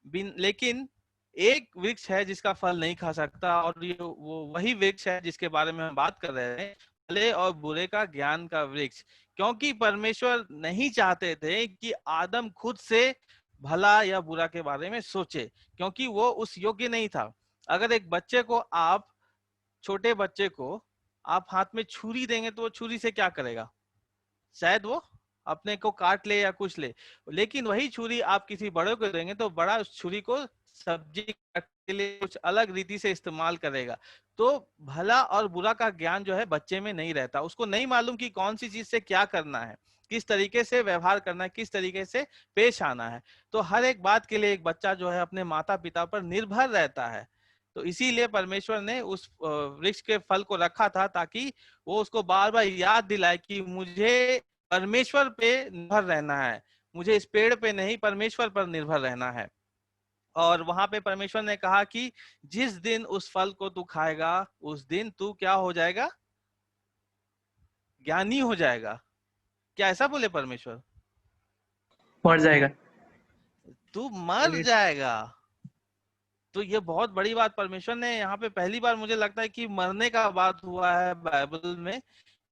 Speaker 4: लेकिन एक वृक्ष है जिसका फल नहीं खा सकता, और ये वो वही वृक्ष है जिसके बारे में हम बात कर रहे हैं, भले और बुरे का ज्ञान का वृक्ष. क्योंकि परमेश्वर नहीं चाहते थे कि आदम खुद से भला या बुरा के बारे में सोचे, क्योंकि वो उस योग्य नहीं था. अगर एक बच्चे को आप, छोटे बच्चे को आप हाथ में छुरी देंगे तो वो छुरी से क्या करेगा, शायद वो अपने को काट ले या कुछ ले. लेकिन वही छुरी आप किसी बड़े को देंगे तो बड़ा उस छुरी को सब्जी काटने के लिए कुछ अलग रीति से इस्तेमाल करेगा. तो भला और बुरा का ज्ञान जो है बच्चे में नहीं रहता. उसको नहीं मालूम कि कौन सी चीज से क्या करना है, किस तरीके से व्यवहार करना है, किस तरीके से पेश आना है. तो हर एक बात के लिए एक बच्चा जो है अपने माता पिता पर निर्भर रहता है. तो इसीलिए परमेश्वर ने उस वृक्ष के फल को रखा था ताकि वो उसको बार बार याद दिलाए कि मुझे परमेश्वर पे निर्भर रहना है, मुझे इस पेड़ पे नहीं परमेश्वर पर निर्भर रहना है. और वहां पे परमेश्वर ने कहा कि जिस दिन उस फल को तू खाएगा उस दिन तू क्या हो जाएगा, ज्ञानी हो जाएगा. क्या ऐसा बोले परमेश्वर?
Speaker 6: मर जाएगा.
Speaker 4: तू मर जाएगा. तो ये बहुत बड़ी बात परमेश्वर ने यहाँ पे पहली बार मुझे लगता है कि मरने का बात हुआ है बाइबल में,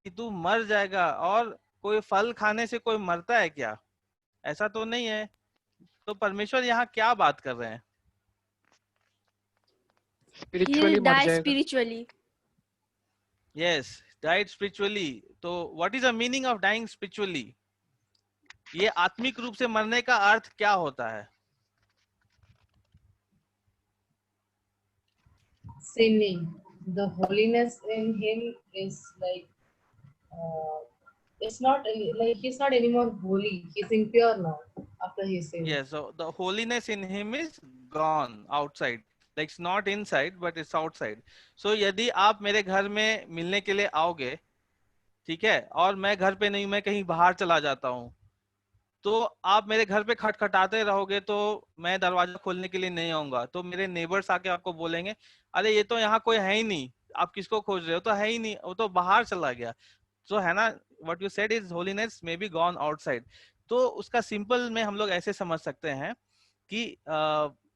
Speaker 4: कि तू मर जाएगा. और कोई फल खाने से कोई मरता है क्या? ऐसा तो नहीं है. तो परमेश्वर यहाँ क्या बात कर रहे हैं?
Speaker 7: He will die spiritually.
Speaker 4: Yes, died spiritually. तो what is the meaning of dying spiritually? ये आत्मिक रूप से मरने का अर्थ क्या होता है?
Speaker 5: Sinning. The holiness in him is like, it's not like he's not anymore holy. He's impure now after he sinned.
Speaker 4: Yes, so the holiness in him is gone outside. Like it's not inside, but it's outside. So यदि आप मेरे घर में मिलने के लिए आओगे, ठीक है, और मैं घर पे नहीं, मैं कहीं बाहर चला जाता हूँ, तो आप मेरे घर पे खटखटाते रहोगे तो मैं दरवाजा खोलने के लिए नहीं आऊंगा. तो मेरे नेबर्स आके आपको बोलेंगे, अरे ये तो यहाँ कोई है ही नहीं, आप किसको खोज रहे हो, तो है ही नहीं, वो तो बाहर चला गया। तो है ना, what you said is holiness may be gone outside. तो उसका सिंपल में हम लोग ऐसे समझ सकते हैं कि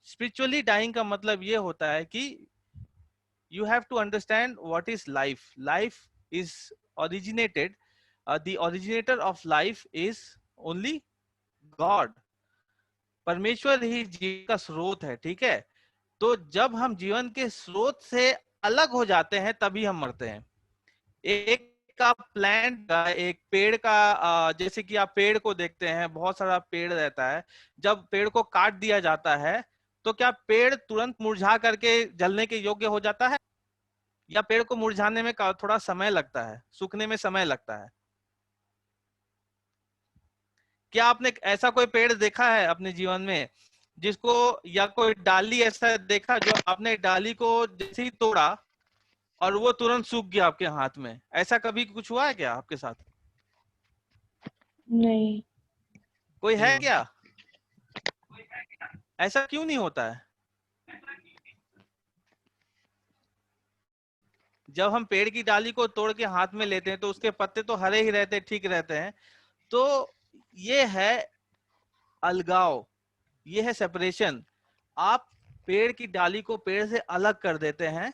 Speaker 4: स्पिरिचुअली डाइंग का मतलब ये होता है कि you have to understand what is life. Life is originated, the originator of life is only God. परमेश्वर ही जीवन का स्रोत है, ठीक है। तो जब हम जीवन के स्रोत से अलग हो जाते हैं तभी हम मरते हैं। एक का प्लांट का, एक पेड़ का, जैसे कि आप पेड़ को देखते हैं, बहुत सारा पेड़ रहता है, जब पेड़ को काट दिया जाता है तो क्या पेड़ तुरंत मुरझा करके जलने के योग्य हो जाता है, या पेड़ को मुरझाने में थोड़ा समय लगता है, सूखने में समय लगता है? क्या आपने ऐसा कोई पेड़ देखा है अपने जीवन में जिसको, या कोई डाली ऐसा देखा जो आपने डाली को जैसे ही तोड़ा और वो तुरंत सूख गया आपके हाथ में? ऐसा कभी कुछ हुआ है क्या आपके साथ?
Speaker 7: नहीं।
Speaker 4: कोई है क्या? ऐसा क्यों नहीं होता है? जब हम पेड़ की डाली को तोड़ के हाथ में लेते हैं तो उसके पत्ते तो हरे ही रहते, ठीक रहते हैं। तो ये है अलगाव, ये है सेपरेशन। आप पेड़ की डाली को पेड़ से अलग कर देते हैं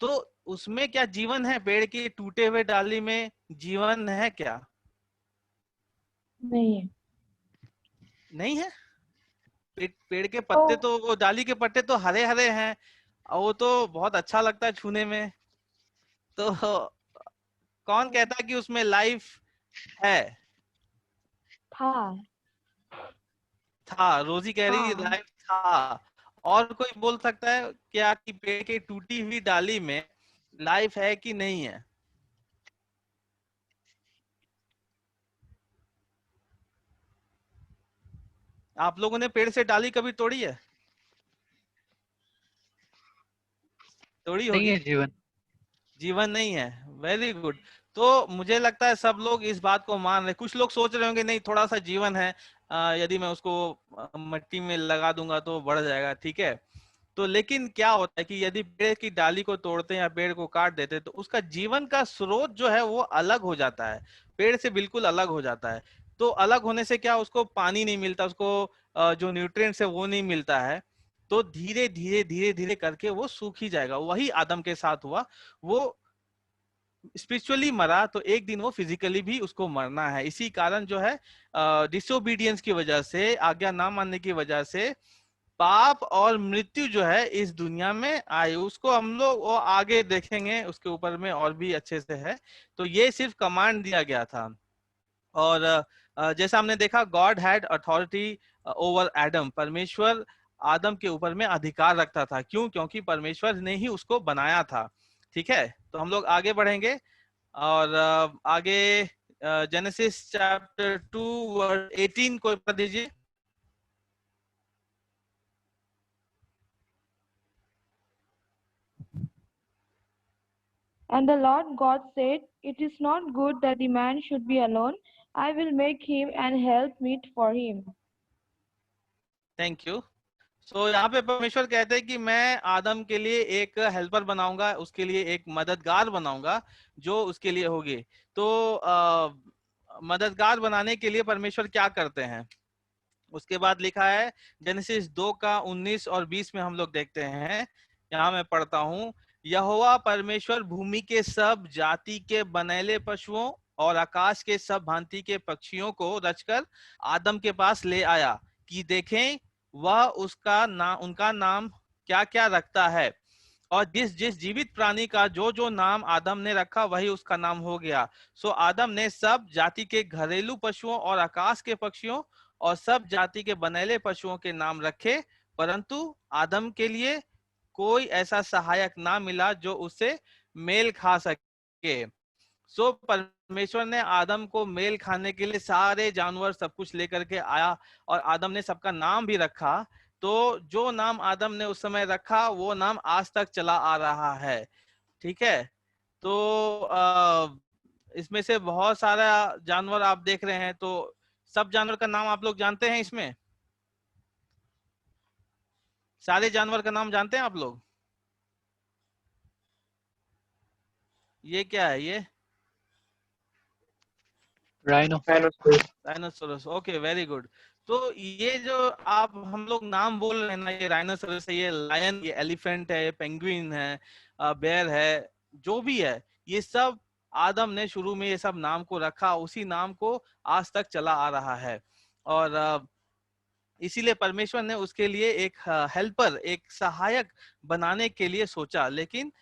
Speaker 4: तो उसमें क्या जीवन है? पेड़ की टूटे हुए डाली में जीवन है क्या?
Speaker 7: नहीं है।
Speaker 4: नहीं है। पेड़ के पत्ते तो, वो डाली के पत्ते तो हरे हरे हैं और वो तो बहुत अच्छा लगता है छूने में। तो कौन कहता है कि उसमें लाइफ है? था, रोजी कह रही है लाइफ था। और कोई बोल सकता है क्या कि पेड़ की टूटी हुई डाली में लाइफ है कि नहीं है? आप लोगों ने पेड़ से डाली कभी तोड़ी है? तोड़ी
Speaker 8: नहीं
Speaker 4: होगी।
Speaker 8: है जीवन।
Speaker 4: जीवन नहीं है, वेरी गुड। तो मुझे लगता है सब लोग इस बात को मान रहे। कुछ लोग सोच रहे होंगे नहीं थोड़ा सा जीवन है, यदि मैं उसको मिट्टी में लगा दूंगा तो बढ़ जाएगा, ठीक है। तो लेकिन क्या होता है कि यदि पेड़ की डाली को तोड़ते हैं या पेड़ को काट देते हैं तो उसका जीवन का स्रोत जो है वो अलग हो जाता है, पेड़ से बिल्कुल अलग हो जाता है। तो अलग होने से क्या, उसको पानी नहीं मिलता, उसको जो न्यूट्रिएंट्स है वो नहीं मिलता है, तो धीरे धीरे धीरे धीरे करके वो सूख ही जाएगा। वही आदम के साथ हुआ, वो स्पिरिचुअली मरा तो एक दिन वो फिजिकली भी उसको मरना है। इसी कारण जो है डिसोबीडियंस की वजह से, आज्ञा ना मानने की वजह से पाप और मृत्यु जो है इस दुनिया में आई। उसको हम लोग वो आगे देखेंगे, उसके ऊपर में और भी अच्छे से है। तो ये सिर्फ कमांड दिया गया था। और जैसा हमने देखा, God had authority over Adam, परमेश्वर आदम के ऊपर में अधिकार रखता था। क्यों? क्योंकि परमेश्वर ने ही उसको बनाया था, ठीक है। तो हम लोग आगे बढ़ेंगे और आगे जेनेसिस चैप्टर 2 वर्स 18 को पढ़ दीजिए।
Speaker 9: And the Lord God said, It is not good that the man should be alone. I will make him an helpmeet for him.
Speaker 4: Thank you. So यहाँ पे परमेश्वर कहते हैं कि मैं आदम के लिए एक हेल्पर बनाऊंगा, उसके लिए एक मददगार बनाऊंगा जो उसके लिए होगी। तो मददगार बनाने के लिए परमेश्वर क्या करते हैं? उसके बाद लिखा है जेनेसिस 2 का 19 और 20 में हम लोग देखते हैं। यहाँ मैं पढ़ता हूँ, यहोवा परमेश्वर भूमि के सब जाति के बनेले पशुओं और आकाश के सब भांति के पक्षियों को रचकर आदम के पास ले आया कि देखें वह उनका नाम क्या क्या रखता है। और जिस जिस जीवित प्राणी का जो जो नाम आदम ने रखा वही उसका नाम हो गया। सो आदम ने सब जाति के घरेलू पशुओं और आकाश के पक्षियों और सब जाति के बनेले पशुओं के नाम रखे, परंतु आदम के लिए कोई ऐसा सहायक ना मिला जो उससे मेल खा सके। सो परमेश्वर ने आदम को मेल खाने के लिए सारे जानवर सब कुछ लेकर के आया और आदम ने सबका नाम भी रखा। तो जो नाम आदम ने उस समय रखा वो नाम आज तक चला आ रहा है, ठीक है। तो इसमें से बहुत सारा जानवर आप देख रहे हैं, तो सब जानवर का नाम आप लोग जानते हैं? इसमें सारे जानवर का नाम जानते हैं आप लोग? ये क्या है? ये
Speaker 8: Rhino.
Speaker 4: Rhinoceros. Okay, very good. तो ये जो आप हम लोग नाम बोल रहे हैं ना, ये राइनोसोरस है, ये लायन, ये एलिफेंट है, पेंगुइन है, बेयर है, जो भी है, ये सब आदम ने शुरू में ये सब नाम को रखा, उसी नाम को आज तक चला आ रहा है। और इसीलिए परमेश्वर ने उसके लिए एक हेल्पर, एक सहायक बनाने के लिए सोचा। लेकिन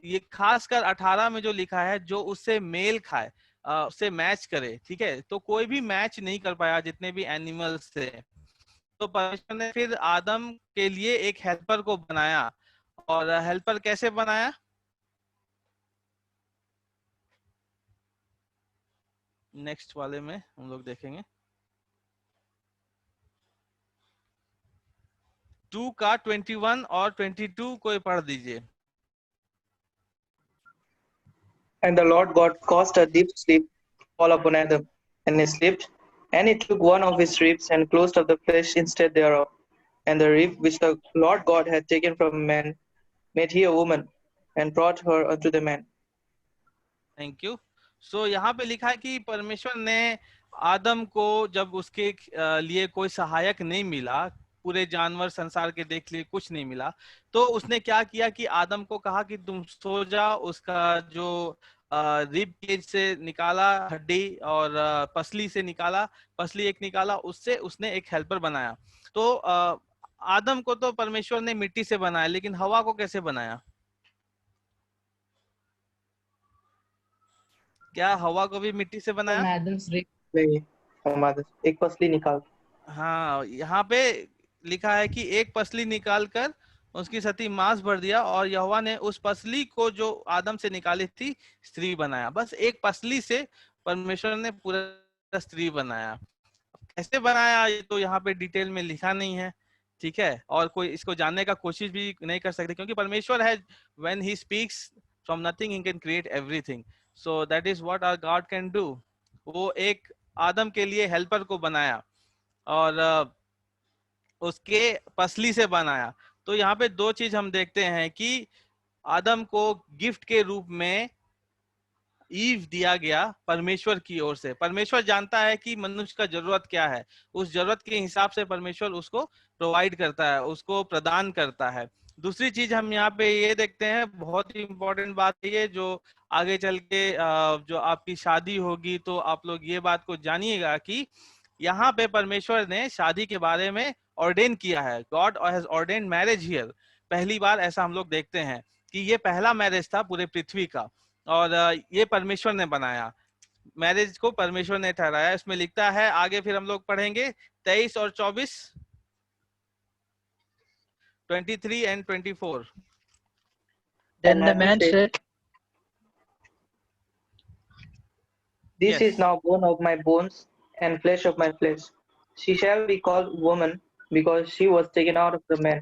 Speaker 4: ये खासकर 18 में जो लिखा है, जो उससे मेल खाए, उससे मैच करे, ठीक है। तो कोई भी मैच नहीं कर पाया जितने भी एनिमल्स थे। तो परमेश्वर ने फिर आदम के लिए एक हेल्पर को बनाया। और हेल्पर कैसे बनाया? नेक्स्ट वाले में हम लोग देखेंगे। 2 का 21 और 22 कोई पढ़ दीजिए।
Speaker 6: And the Lord God caused a deep sleep to fall upon Adam, and he slept. And he took one of his ribs and closed up the flesh instead thereof. And the rib which the Lord God had taken from man made he a woman, and brought her unto the man.
Speaker 4: Thank you. So यहाँ पे लिखा है कि परमेश्वर ने आदम को, जब उसके लिए कोई सहायक नहीं मिला, पूरे जानवर संसार के देख लिए कुछ नहीं मिला, तो उसने क्या किया कि आदम को कहा कि तुम सो जा। उसका जो रिब केज से निकाला हड्डी, और पसली से निकाला, पसली एक निकाला, उससे उसने एक हेल्पर बनाया। तो आदम को तो परमेश्वर ने मिट्टी से बनाया, लेकिन हवा को कैसे बनाया? क्या हवा को भी मिट्टी से बनाया?
Speaker 5: From Adam's rib.
Speaker 6: एक पसली निकाल।
Speaker 4: हाँ, यहाँ पे लिखा है कि एक पसली निकालकर उसकी सती मांस भर दिया, और यहोवा ने उस पसली को जो आदम से निकाली थी स्त्री बनाया। बस एक पसली से परमेश्वर ने पूरा स्त्री बनाया। कैसे बनाया ये तो यहाँ पे डिटेल में लिखा नहीं है, ठीक है। और कोई इसको जानने का कोशिश भी नहीं कर सकते, क्योंकि परमेश्वर है, when he speaks from nothing he can create everything, so that is what our God can do। वो एक आदम के लिए हेल्पर को बनाया, और उसके पसली से बनाया। तो यहाँ पे दो चीज हम देखते हैं कि आदम को गिफ्ट के रूप में ईव दिया गया परमेश्वर की ओर से। परमेश्वर जानता है कि मनुष्य का जरूरत क्या है, उस जरूरत के हिसाब से परमेश्वर उसको प्रोवाइड करता है, उसको प्रदान करता है। दूसरी चीज हम यहाँ पे ये देखते हैं, बहुत ही इंपॉर्टेंट बात है ये, जो आगे चल के जो आपकी शादी होगी तो आप लोग ये बात को जानिएगा कि यहाँ पे परमेश्वर ने शादी के बारे में ऑर्डेन किया है। God has ordained marriage here. पहली बार ऐसा हम लोग देखते हैं कि ये पहला मैरिज था पूरे पृथ्वी का, और ये परमेश्वर ने बनाया, मैरिज को परमेश्वर ने ठहराया। इसमें लिखता है आगे, फिर हम लोग पढ़ेंगे 23 और 24, 23 and 24।
Speaker 8: Then the man said,
Speaker 6: This
Speaker 4: Yes.
Speaker 6: is now bone of my bones and flesh of my flesh. She shall be called woman, because she was taken out of the man.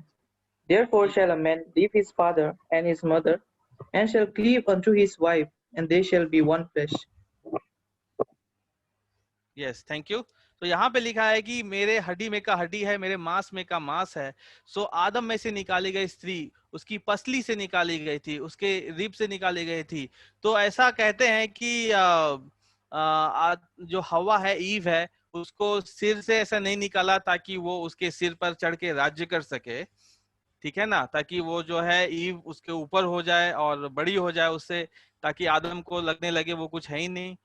Speaker 6: Therefore shall a man leave his father and his mother, and shall cleave unto his wife, and they shall be one flesh.
Speaker 4: Yes, thank you. तो यहाँ पे लिखा है कि मेरे हड्डी में का हड्डी है, मेरे मांस में का मांस है। सो आदम में से निकाली गई स्त्री उसकी पसली से निकाली गई थी, उसके रिब से निकाली गई थी। तो ऐसा कहते हैं कि जो हवा है, ईव है, उसको सिर से ऐसा नहीं निकाला ताकि वो उसके सिर पर चढ़ के राज्य कर सके, ठीक है ना, ताकि वो जो है ईव उसके ऊपर हो जाए और बड़ी हो जाए उससे, ताकि आदम को लगने लगे वो कुछ है ही नहीं।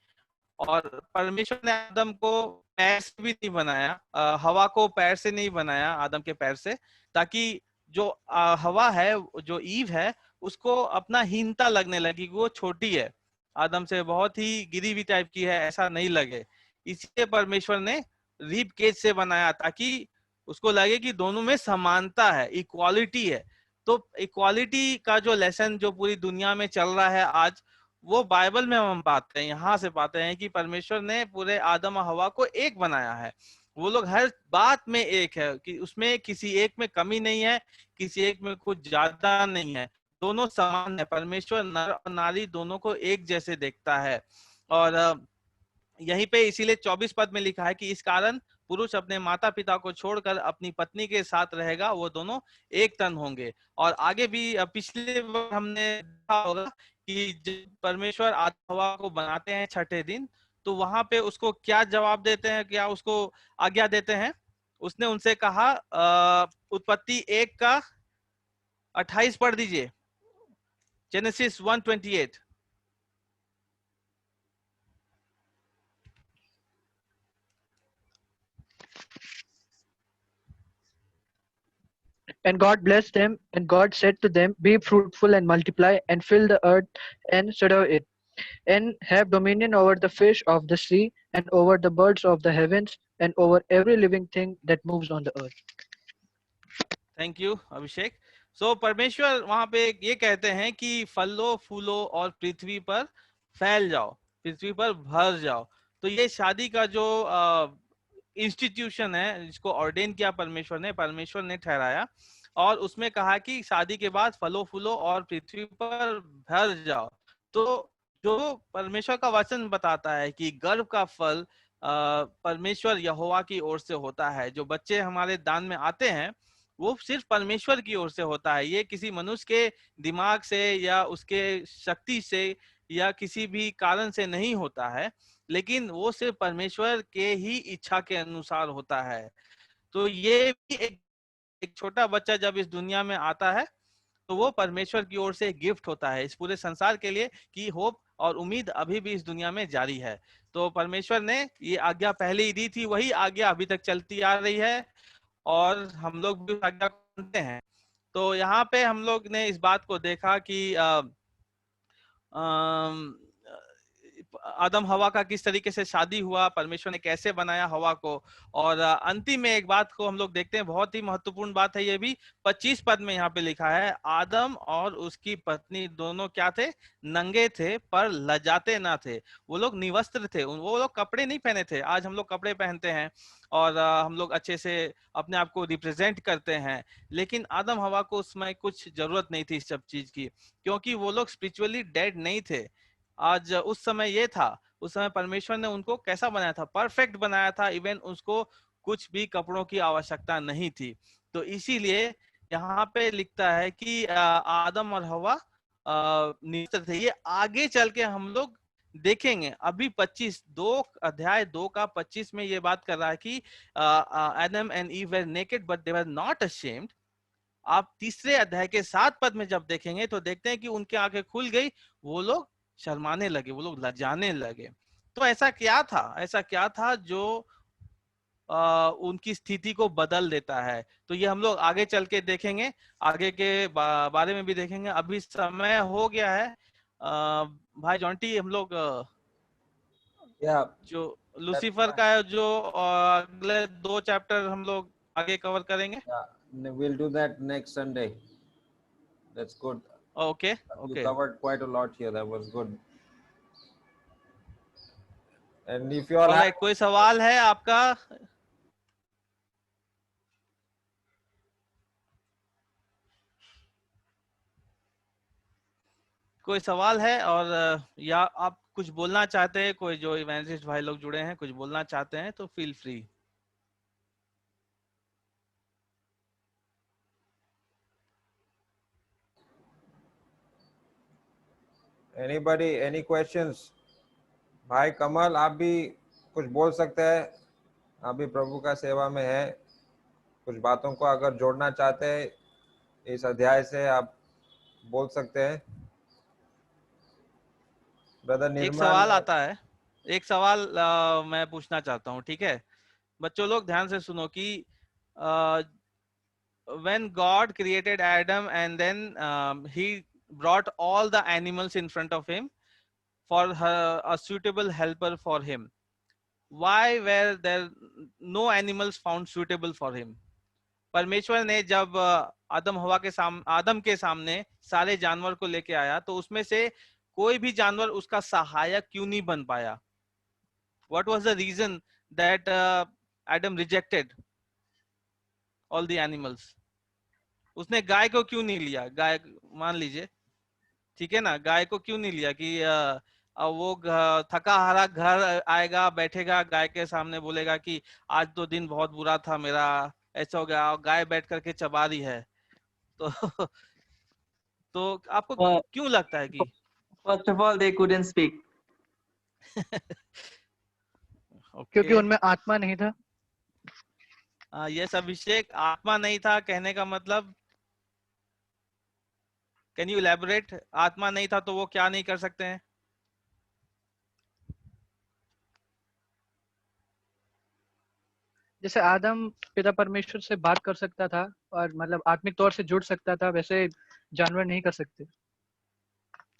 Speaker 4: और परमेश्वर ने आदम को पैर से भी नहीं बनाया, हवा को पैर से नहीं बनाया, आदम के पैर से, ताकि जो हवा है, जो ईव है, उसको अपना हीनता लगने लगी, वो छोटी है, आदम से बहुत ही गिरी हुई टाइप की है, ऐसा नहीं लगे। इसलिए परमेश्वर ने रिब केज से बनाया, ताकि उसको लगे कि दोनों में समानता है, इक्वालिटी है। तो इक्वालिटी का जो लेसन जो पूरी दुनिया में चल रहा है आज, वो बाइबल में हम पाते हैं, यहाँ से पाते हैं कि परमेश्वर ने पूरे आदम और हवा को एक बनाया है। वो लोग हर बात में एक है, कि उसमें किसी एक में कमी नहीं है, किसी एक में कुछ ज्यादा नहीं है, दोनों समान है। परमेश्वर नर और नारी दोनों को एक जैसे देखता है। और यहीं पे इसीलिए 24 पद में लिखा है कि इस कारण पुरुष अपने माता पिता को छोड़कर अपनी पत्नी के साथ रहेगा, वो दोनों एक तन होंगे। और आगे भी पिछले बार हमने देखा होगा कि जब परमेश्वर आदम हवा को बनाते हैं छठे दिन, तो वहां पे उसको क्या जवाब देते हैं, क्या उसको आज्ञा देते हैं? उसने उनसे कहा, उत्पत्ति 1 का 28 पढ़ दीजिए, genesis 1:28।
Speaker 8: And God blessed them, and God said to them, Be fruitful and multiply, and fill the earth and subdue it, and have dominion over the fish of the sea, and over the birds of the heavens, and over every living thing that moves on the earth.
Speaker 4: Thank you Abhishek. So परमेश्वर वहां पे ये कहते हैं कि फलो फूलो और पृथ्वी पर फैल जाओ, पृथ्वी पर भर जाओ। तो ये शादी का जो इंस्टीट्यूशन है, जिसको ऑर्डेन किया परमेश्वर ने ठहराया, और उसमें कहा कि शादी के बाद फलो फूलो और पृथ्वी पर भर जाओ। तो जो परमेश्वर का वचन बताता है कि गर्भ का फल परमेश्वर यहोवा की ओर से होता है। जो बच्चे हमारे दान में आते हैं वो सिर्फ परमेश्वर की ओर से होता है, ये किसी मनुष्य के दिमाग से या उसके शक्ति से या किसी भी कारण से नहीं होता है, लेकिन वो सिर्फ परमेश्वर के ही इच्छा के अनुसार होता है। तो ये भी एक छोटा बच्चा जब इस दुनिया में आता है तो वो परमेश्वर की ओर से एक गिफ्ट होता है इस पूरे संसार के लिए, कि होप और उम्मीद अभी भी इस दुनिया में जारी है। तो परमेश्वर ने ये आज्ञा पहले ही दी थी, वही आज्ञा अभी तक चलती आ रही है और हम लोग भी आज्ञा मानते हैं। तो यहाँ पे हम लोग ने इस बात को देखा कि आदम हवा का किस तरीके से शादी हुआ, परमेश्वर ने कैसे बनाया हवा को, और अंतिम में एक बात को हम लोग देखते हैं, बहुत ही महत्वपूर्ण बात है ये भी। 25 पद में यहाँ पे लिखा है, आदम और उसकी पत्नी दोनों क्या थे? नंगे थे पर लजाते ना थे। वो लोग निवस्त्र थे, वो लोग कपड़े नहीं पहने थे। आज हम लोग कपड़े पहनते हैं और हम लोग अच्छे से अपने आप को रिप्रेजेंट करते हैं, लेकिन आदम हवा को उस समय कुछ जरूरत नहीं थी इस सब चीज की, क्योंकि वो लोग स्पिरिचुअली डेड नहीं थे। आज उस समय ये था, उस समय परमेश्वर ने उनको कैसा बनाया था? परफेक्ट बनाया था, इवन उसको कुछ भी कपड़ों की आवश्यकता नहीं थी। तो इसीलिए यहाँ पे लिखता है कि आदम और हवा निवस्त्र थे। ये आगे चल के हम लोग देखेंगे। अभी अध्याय 2 का 25 में ये बात कर रहा है कि Adam and ewe were naked but they were not ashamed. आप तीसरे अध्याय के 7 पद में जब देखेंगे तो देखते हैं कि उनके आंखें खुल गई, वो लोग शर्माने लगे, वो लोग लजाने लगे। तो ऐसा क्या था जो उनकी स्थिति को बदल देता है? तो ये हम लोग आगे चल के देखेंगे, आगे के बारे में भी देखेंगे। अभी समय हो गया है। भाई जॉन्टी, हम लोग जो लूसीफर का है, जो अगले 2 चैप्टर हम लोग आगे कवर करेंगे।
Speaker 2: We'll do that next Sunday. That's good.
Speaker 4: Okay.
Speaker 2: You covered quite a lot here. That was good. And if you all have...
Speaker 4: कोई सवाल है आपका? कोई सवाल है? और या आप कुछ बोलना चाहते हैं, कोई जो इवेंजलिस्ट भाई लोग जुड़े हैं कुछ बोलना चाहते हैं तो feel free.
Speaker 2: Anybody, any questions? भाई कमल, आप भी कुछ बोल सकते हैं, आप भी प्रभु का सेवा में है, कुछ बातों को अगर जोड़ना चाहते हैं इस अध्याय से आप बोल सकते हैं। ब्रदर निर्मल,
Speaker 4: एक सवाल आता है, एक सवाल मैं पूछना चाहता हूँ, ठीक है बच्चों लोग ध्यान से सुनो कि when God created Adam and then he brought all the animals in front of him for a suitable helper for him, why were there no animals found suitable for him? परमेश्वर ने जब आदम के सामने सारे जानवर को लेके आया तो उसमें से कोई भी जानवर उसका सहायक क्यों नहीं बन पाया? What was the reason that Adam rejected all the animals? उसने गाय को क्यों नहीं लिया? गाय मान लीजिए, ठीक है ना, गाय को क्यों नहीं लिया कि और वो थका हारा घर आएगा, बैठेगा गाय के सामने, बोलेगा कि आज तो दिन बहुत बुरा था मेरा, ऐसा हो गया, और गाय बैठ करके चबा रही है। तो तो आपको क्यों लगता है कि
Speaker 6: First of all, they couldn't speak.
Speaker 8: क्योंकि उनमें आत्मा नहीं था।
Speaker 4: यस अभिषेक, आत्मा नहीं था कहने का मतलब, कैन यू इलैबोरेट? आत्मा नहीं था तो वो क्या नहीं कर सकते हैं?
Speaker 8: जैसे आदम पिता परमेश्वर से बात कर सकता था और मतलब आत्मिक तौर से जुड़ सकता था, वैसे जानवर नहीं कर सकते।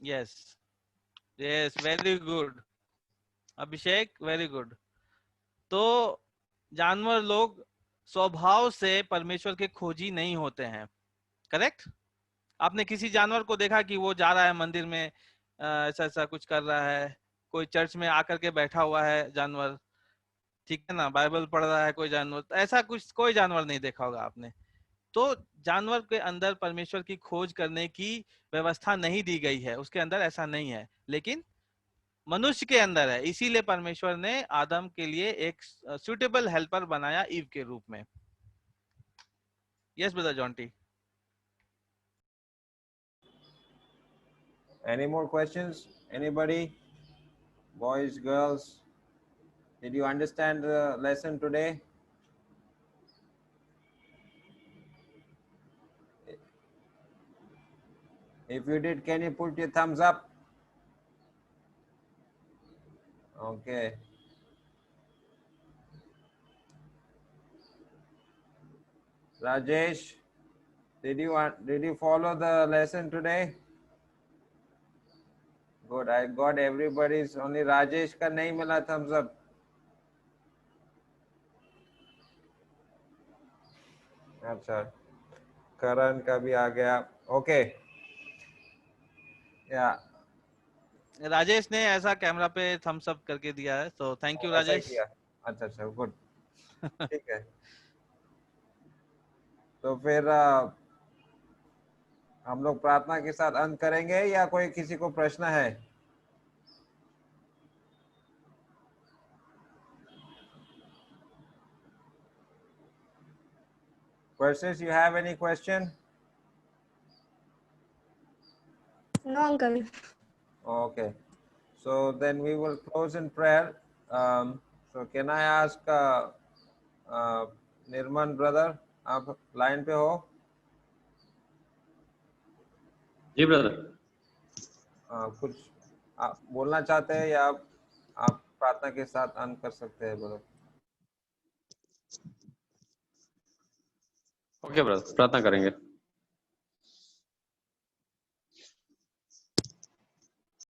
Speaker 4: यस यस, वेरी गुड अभिषेक, वेरी गुड। तो जानवर लोग स्वभाव से परमेश्वर के खोजी नहीं होते हैं, करेक्ट? आपने किसी जानवर को देखा कि वो जा रहा है मंदिर में, ऐसा ऐसा कुछ कर रहा है, कोई चर्च में आकर के बैठा हुआ है जानवर, ठीक है ना, बाइबल पढ़ रहा है कोई जानवर, ऐसा कुछ कोई जानवर नहीं देखा होगा आपने। तो जानवर के अंदर परमेश्वर की खोज करने की व्यवस्था नहीं दी गई है, उसके अंदर ऐसा नहीं है, लेकिन मनुष्य के अंदर है। इसीलिए परमेश्वर ने आदम के लिए एक सुटेबल हेल्पर बनाया ईव के रूप में। Yes brother Jonty.
Speaker 2: Any more questions? Anybody? Boys, girls? Did you understand the lesson today? If you did, can you put your thumbs up? Okay. Rajesh, did you follow the lesson today? Good. I got everybody's. Only Rajesh का नहीं मिला thumbs up. अच्छा, करण का भी आ गया. Okay. Yeah.
Speaker 4: Rajesh ने ऐसा camera पे थम्स अप करके दिया है, तो थैंक यू राजेश।
Speaker 2: अच्छा अच्छा, गुड, ठीक है। तो फिर हम लोग प्रार्थना के साथ अंत करेंगे, या कोई किसी को प्रश्न है? Persis, you have any question?
Speaker 7: No, uncle.
Speaker 2: Okay. So then we will close in prayer. So can I ask Nirman brother, आप लाइन पे हो?
Speaker 10: जी ब्रदर।
Speaker 2: कुछ आप बोलना चाहते हैं, या आप प्रार्थना के साथ अंत कर सकते हैं ब्रदर?
Speaker 10: ओके ब्रदर, प्रार्थना करेंगे।